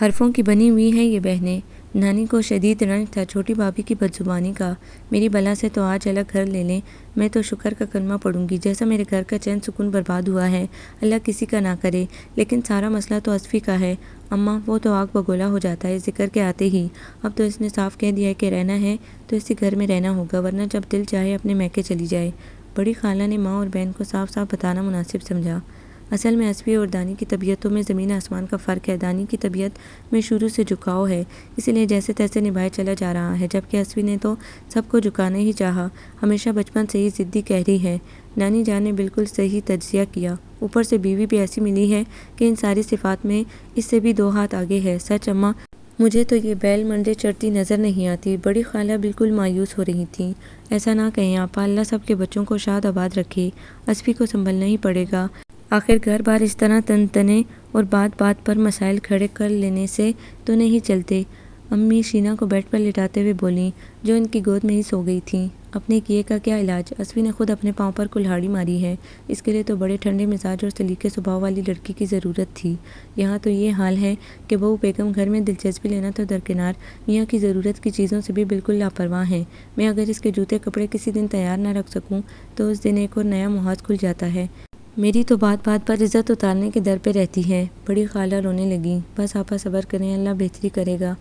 [SPEAKER 1] حرفوں کی بنی ہوئی ہیں یہ بہنیں۔ نانی کو شدید رنج تھا چھوٹی بھابھی کی بدزبانی کا۔ میری بلا سے تو آج الگ گھر لے لیں، میں تو شکر کا کلمہ پڑھوں گی، جیسا میرے گھر کا چین سکون برباد ہوا ہے، اللہ کسی کا نہ کرے۔ لیکن سارا مسئلہ تو اسفی کا ہے اماں، وہ تو آگ بگولا ہو جاتا ہے ذکر کے آتے ہی۔ اب تو اس نے صاف کہہ دیا ہے کہ رہنا ہے تو اسی گھر میں رہنا ہوگا، ورنہ جب دل چاہے اپنے میکے چلی جائے۔ بڑی خالہ نے ماں اور بہن کو صاف صاف بتانا مناسب سمجھا۔ اصل میں اسفی اور دانی کی طبیعتوں میں زمین آسمان کا فرق ہے۔ دانی کی طبیعت میں شروع سے جھکاؤ ہے، اسی لیے جیسے تیسے نبھائے چلا جا رہا ہے، جبکہ اسفی نے تو سب کو جھکانا ہی چاہا، ہمیشہ بچپن سے ہی ضدی قہری ہے۔ نانی جان نے بالکل صحیح تجزیہ کیا، اوپر سے بیوی بھی ایسی ملی ہے کہ ان ساری صفات میں اس سے بھی 2 ہاتھ آگے ہے۔ سچ اماں، مجھے تو یہ بیل منڈے چڑھتی نظر نہیں آتی۔ بڑی خالہ بالکل مایوس ہو رہی تھیں۔ ایسا نہ کہیں آپا، اللہ سب کے بچوں کو شاد آباد رکھے، اسفی کو سنبھلنا ہی پڑے گا۔ آخر گھر بار اس طرح تنے اور بات بات پر مسائل کھڑے کر لینے سے تو نہیں چلتے۔ امی شینا کو بیڈ پر لٹاتے ہوئے بولیں، جو ان کی گود میں ہی سو گئی تھیں۔ اپنے کیے کا کیا علاج؟ اسفی نے خود اپنے پاؤں پر کلہاڑی ماری ہے، اس کے لیے تو بڑے ٹھنڈے مزاج اور سلیقے سبھاؤ والی لڑکی کی ضرورت تھی۔ یہاں تو یہ حال ہے کہ بہو بیگم گھر میں دلچسپی لینا تو درکنار، میاں کی ضرورت کی چیزوں سے بھی بالکل لاپرواہ ہیں۔ میں اگر اس کے جوتے کپڑے کسی دن تیار نہ رکھ سکوں تو اس دن ایک اور نیا محاذ کھل جاتا ہے۔ میری تو بات بات پر عزت اتارنے کے در پہ رہتی ہے۔ بڑی خالہ رونے لگیں۔ بس آپا صبر کریں، اللہ بہتری کرے گا۔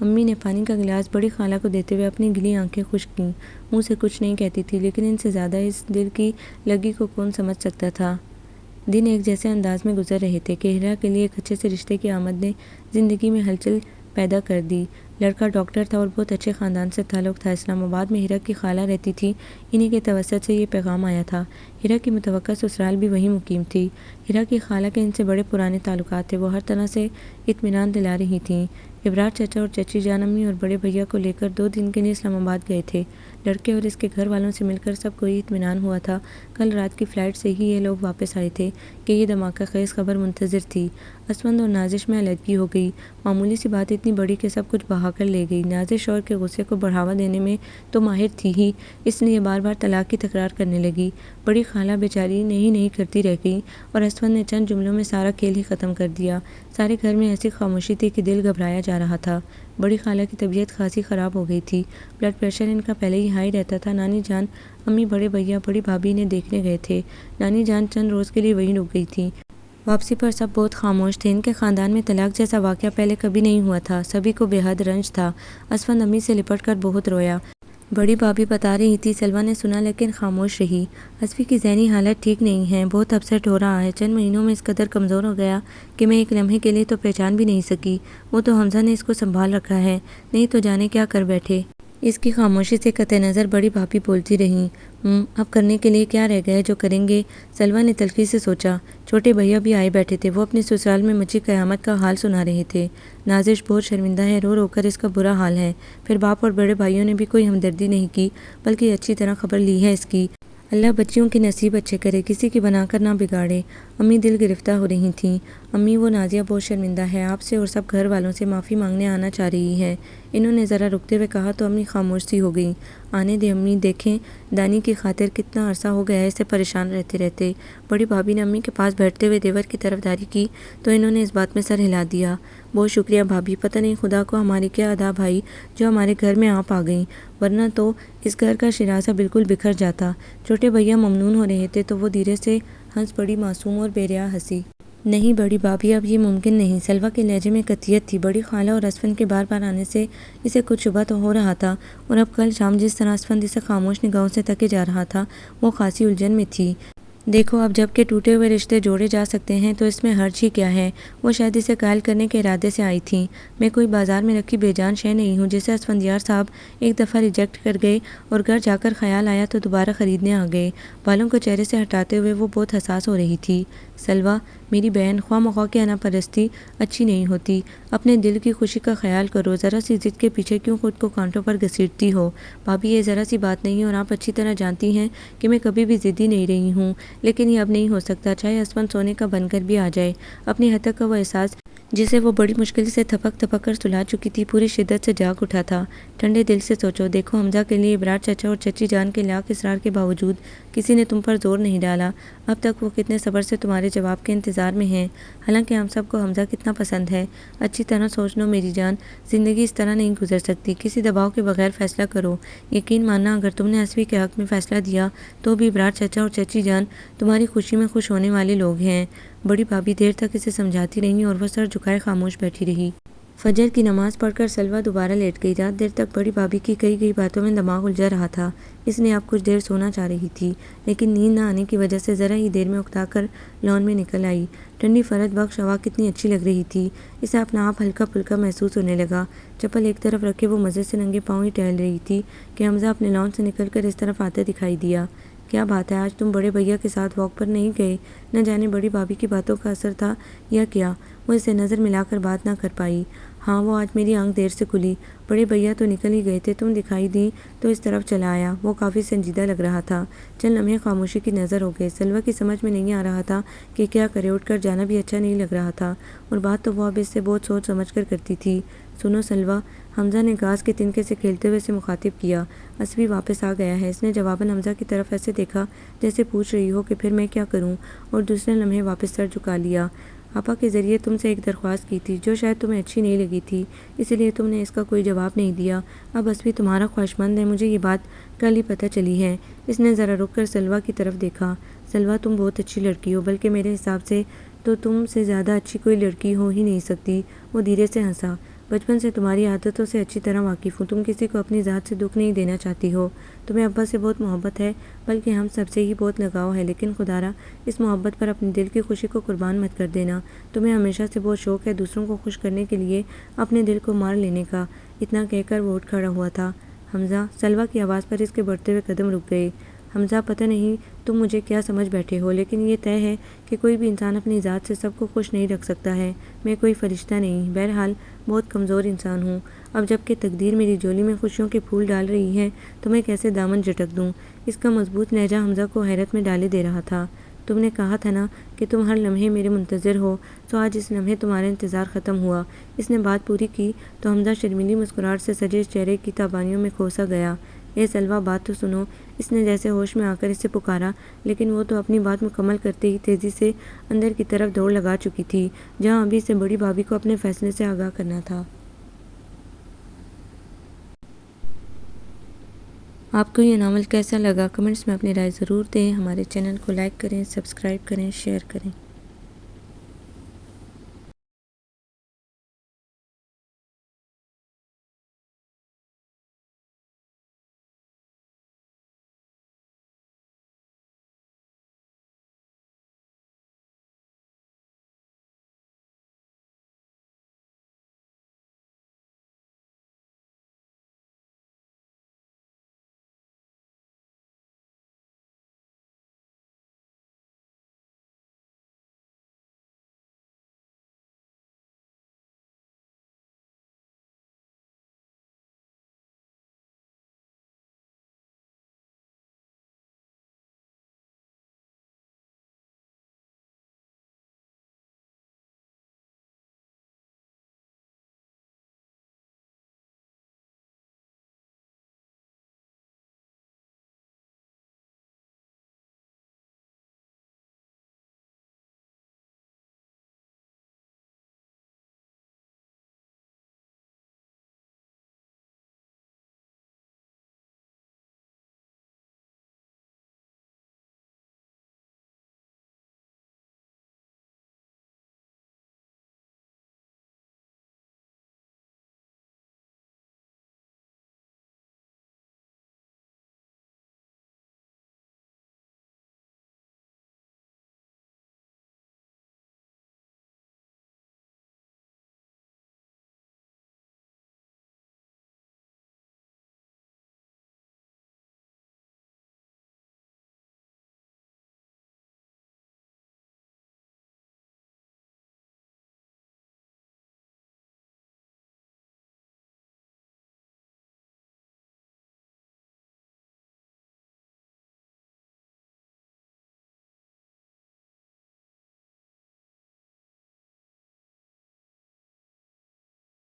[SPEAKER 1] امی نے پانی کا گلاس بڑی خالہ کو دیتے ہوئے اپنی گلی آنکھیں خشک کیں۔ منہ سے کچھ نہیں کہتی تھی، لیکن ان سے زیادہ اس دل کی لگی کو کون سمجھ سکتا تھا۔ دن ایک جیسے انداز میں گزر رہے تھے کہ ہیرا کے لیے ایک اچھے سے رشتے کی آمد نے زندگی میں ہلچل پیدا کر دی۔ لڑکا ڈاکٹر تھا اور بہت اچھے خاندان سے تعلق تھا۔ اسلام آباد میں ہیرا کی خالہ رہتی تھی، انہی کے توسط سے یہ پیغام آیا تھا۔ ہیرا کی متوقع سسرال بھی وہیں مقیم تھی۔ ہیرا کی خالہ کے ان سے بڑے پرانے تعلقات تھے، وہ ہر طرح سے اطمینان دلا رہی تھیں۔ ابرار چچا اور چچی جان امی اور بڑے بھیا کو لے کر 2 دن کے لیے اسلام آباد گئے تھے۔ لڑکے اور اس کے گھر والوں سے مل کر سب کو یہ اطمینان ہوا تھا، کل رات کی فلائٹ سے ہی یہ لوگ واپس آئے تھے، کہ یہ دھماکہ خیز خبر منتظر تھی۔ اسفند اور نازش میں علیحدگی ہو گئی۔ معمولی سی بات اتنی بڑی کہ سب کچھ بہا کر لے گئی۔ نازش شوہر کے غصے کو بڑھاوا دینے میں تو ماہر تھی ہی، اس لیے بار بار طلاق کی تکرار کرنے لگی۔ بڑی خالہ بیچاری نہیں کرتی رہ گئی، اور اسفند نے چند جملوں میں سارا کھیل ہی ختم کر دیا۔ سارے گھر میں ایسی خاموشی تھی کہ دل گھبرایا جا رہا تھا۔ بڑی خالہ کی طبیعت خاصی خراب ہو گئی تھی، بلڈ پریشر ان کا پہلے ہی ہائی رہتا تھا۔ نانی جان، امی، بڑے بھیا، بڑی بھابھی انہیں دیکھنے گئے تھے۔ نانی جان چند روز کے لیے وہیں رک گئی تھیں۔ واپسی پر سب بہت خاموش تھے۔ ان کے خاندان میں طلاق جیسا واقعہ پہلے کبھی نہیں ہوا تھا، سبھی کو بے حد رنج تھا۔ اسفند امی سے لپٹ کر بہت رویا۔ بڑی بھابھی بتا رہی تھی۔ سلویٰ نے سنا لیکن خاموش رہی۔ اصفی کی ذہنی حالت ٹھیک نہیں ہے، بہت اپسیٹ ہو رہا ہے، چند مہینوں میں اس قدر کمزور ہو گیا کہ میں ایک لمحے کے لیے تو پہچان بھی نہیں سکی۔ وہ تو حمزہ نے اس کو سنبھال رکھا ہے، نہیں تو جانے کیا کر بیٹھے۔ اس کی خاموشی سے قطع نظر بڑی بھابھی بولتی رہیں۔ اب کرنے کے لیے کیا رہ گیا ہے جو کریں گے؟ سلویٰ نے تلخی سے سوچا۔ چھوٹے بھیا بھی آئے بیٹھے تھے، وہ اپنی سسرال میں مچی قیامت کا حال سنا رہے تھے۔ نازش بہت شرمندہ ہے، رو رو کر اس کا برا حال ہے۔ پھر باپ اور بڑے بھائیوں نے بھی کوئی ہمدردی نہیں کی، بلکہ اچھی طرح خبر لی ہے اس کی۔ اللہ بچیوں کے نصیب اچھے کرے، کسی کی بنا کر نہ بگاڑے۔ امی دل گرفتہ ہو رہی تھیں۔ امی، وہ نازیہ بہت شرمندہ ہے، آپ سے اور سب گھر والوں سے معافی مانگنے آنا چاہ رہی ہے۔ انہوں نے ذرا رکتے ہوئے کہا تو امی خاموش سی ہو گئیں۔ آنے دیں امی، دیکھیں دانی کی خاطر کتنا عرصہ ہو گیا ہے اسے پریشان رہتے رہتے۔ بڑی بھابھی نے امی کے پاس بیٹھتے ہوئے دیور کی طرفداری کی تو انہوں نے اس بات میں سر ہلا دیا۔ بہت شکریہ بھابھی، پتہ نہیں خدا کو ہماری کیا ادا بھائی جو ہمارے گھر میں آپ آ گئیں، ورنہ تو اس گھر کا شیرازہ بالکل بکھر جاتا۔ چھوٹے بھیا ممنون ہو رہے تھے تو وہ دھیرے سے ہنس پڑی، معصوم اور بے ریا ہنسی۔ نہیں بڑی بھابھی، اب یہ ممکن نہیں۔ سلویٰ کے لہجے میں قطعیت تھی۔ بڑی خالہ اور اسفند کے بار بار آنے سے اسے کچھ شبہ تو ہو رہا تھا، اور اب کل شام جس طرح اسفند اسے خاموش نگاہوں سے تکے جا رہا تھا وہ خاصی الجھن میں تھی۔ دیکھو اب جب کہ ٹوٹے ہوئے رشتے جوڑے جا سکتے ہیں تو اس میں حرج ہی کیا ہے؟ وہ شاید اسے قائل کرنے کے ارادے سے آئی تھیں۔ میں کوئی بازار میں رکھی بے جان شے نہیں ہوں جسے اسفندیار صاحب ایک دفعہ ریجیکٹ کر گئے اور گھر جا کر خیال آیا تو دوبارہ خریدنے آ گئے۔ بالوں کو چہرے سے ہٹاتے ہوئے وہ بہت حساس ہو رہی تھی۔ سلویٰ میری بہن، خواہ مخواہ کی انا پرستی اچھی نہیں ہوتی۔ اپنے دل کی خوشی کا خیال کرو، ذرا سی ضد کے پیچھے کیوں خود کو کانٹوں پر گھسیٹتی ہو؟ بھابھی یہ ذرا سی بات نہیں، اور آپ اچھی طرح جانتی ہیں کہ میں کبھی بھی ضدی نہیں رہی ہوں، لیکن یہ اب نہیں ہو سکتا، چاہے اسفند سونے کا بن کر بھی آ جائے۔ اپنی حد تک کا وہ احساس جسے وہ بڑی مشکل سے تھپک تھپک کر سلا چکی تھی پوری شدت سے جاگ اٹھا تھا۔ ٹھنڈے دل سے سوچو، دیکھو حمزہ کے لیے ابرار چچا اور چچی جان کے لاکھ اصرار کے باوجود کسی نے تم پر زور نہیں ڈالا۔ اب تک وہ کتنے صبر سے تمہارے جواب کے انتظار میں ہیں، حالانکہ ہم سب کو حمزہ کتنا پسند ہے۔ اچھی طرح سوچ لو میری جان، زندگی اس طرح نہیں گزر سکتی، کسی دباؤ کے بغیر فیصلہ کرو۔ یقین ماننا اگر تم نے اصفی کے حق میں فیصلہ دیا تو بھی ابرار چچا اور چچی جان تمہاری خوشی میں خوش ہونے والے لوگ ہیں۔ بڑی بھابھی دیر تک اسے سمجھاتی رہیں اور وہ سر جھکائے خاموش بیٹھی رہی۔ فجر کی نماز پڑھ کر سلویٰ دوبارہ لیٹ گئی۔ رات دیر تک بڑی بھابھی کی کہی گئی باتوں میں دماغ الجھا رہا تھا۔ اس نے اب کچھ دیر سونا چاہ رہی تھی، لیکن نیند نہ آنے کی وجہ سے ذرا ہی دیر میں اکتا کر لان میں نکل آئی۔ ٹھنڈی فرد بخش ہوا کتنی اچھی لگ رہی تھی، اسے اپنا آپ ہلکا پھلکا محسوس ہونے لگا۔ چپل ایک طرف رکھے وہ مزے سے ننگے پاؤں ہی ٹہل رہی تھی کہ حمزہ اپنے لان سے نکل کر اس طرف آتے دکھائی دیا۔ کیا بات ہے، آج تم بڑے بھیا کے ساتھ واک پر نہیں گئے؟ نہ جانے بڑی بھابھی کی باتوں کا اثر تھا یا کیا، وہ اسے نظر ملا کر بات نہ کر پائی۔ ہاں، وہ آج میری آنکھ دیر سے کھلی، بڑے بھیا تو نکل ہی گئے تھے، تم دکھائی دیں تو اس طرف چلا آیا۔ وہ کافی سنجیدہ لگ رہا تھا۔ چند لمحے خاموشی کی نظر ہو گئے۔ سلویٰ کی سمجھ میں نہیں آ رہا تھا کہ کیا کرے، اٹھ کر جانا بھی اچھا نہیں لگ رہا تھا، اور بات تو وہ اب اس سے بہت سوچ سمجھ کر کرتی تھی۔ سنو سلویٰ، حمزہ نے گھاس کے تنکے سے کھیلتے ہوئے اسے مخاطب کیا، اصفی واپس آ گیا ہے۔ اس نے جواباً حمزہ کی طرف ایسے دیکھا جیسے پوچھ رہی ہو کہ پھر میں کیا کروں، اور دوسرے لمحے واپس سر جھکا لیا۔ آپا کے ذریعے تم سے ایک درخواست کی تھی جو شاید تمہیں اچھی نہیں لگی تھی، اس لیے تم نے اس کا کوئی جواب نہیں دیا۔ اب اصفی تمہارا خواہشمند ہے، مجھے یہ بات کل ہی پتہ چلی ہے۔ اس نے ذرا رک کر سلویٰ کی طرف دیکھا۔ سلویٰ، تم بہت اچھی لڑکی ہو، بلکہ میرے حساب سے تو تم سے زیادہ اچھی کوئی لڑکی ہو ہی نہیں سکتی۔ وہ دھیرے سے ہنسا۔ بچپن سے تمہاری عادتوں سے اچھی طرح واقف ہوں، تم کسی کو اپنی ذات سے دکھ نہیں دینا چاہتی ہو، تمہیں ابا سے بہت محبت ہے، بلکہ ہم سب سے ہی بہت لگاؤ ہے، لیکن خدارا اس محبت پر اپنے دل کی خوشی کو قربان مت کر دینا۔ تمہیں ہمیشہ سے بہت شوق ہے دوسروں کو خوش کرنے کے لیے اپنے دل کو مار لینے کا۔ اتنا کہہ کر وہ اٹھ کھڑا ہوا تھا۔ حمزہ، سلویٰ کی آواز پر اس کے بڑھتے ہوئے قدم رک گئے۔ حمزہ، پتہ نہیں تم مجھے کیا سمجھ بیٹھے ہو، لیکن یہ طے ہے کہ کوئی بھی انسان اپنی ذات سے سب کو خوش نہیں رکھ سکتا ہے۔ میں کوئی فرشتہ نہیں، بہرحال بہت کمزور انسان ہوں۔ اب جب کہ تقدیر میری جولی میں خوشیوں کے پھول ڈال رہی ہے تو میں کیسے دامن جھٹک دوں؟ اس کا مضبوط لہجہ حمزہ کو حیرت میں ڈالے دے رہا تھا۔ تم نے کہا تھا نا کہ تم ہر لمحے میرے منتظر ہو، تو آج اس لمحے تمہارا انتظار ختم ہوا۔ اس نے بات پوری کی تو حمزہ شرمیلی مسکراہٹ سے سجے چہرے کی تابانیوں میں کھو سا گیا۔ اے سلویٰ، بات تو سنو۔ اس نے جیسے ہوش میں آ کر اسے پکارا، لیکن وہ تو اپنی بات مکمل کرتے ہی تیزی سے اندر کی طرف دوڑ لگا چکی تھی، جہاں ابھی سے بڑی بھابھی کو اپنے فیصلے سے آگاہ کرنا تھا۔ آپ کو یہ ناول کیسا لگا؟ کمنٹس میں اپنی رائے ضرور دیں۔ ہمارے چینل کو لائک کریں، سبسکرائب کریں، شیئر کریں۔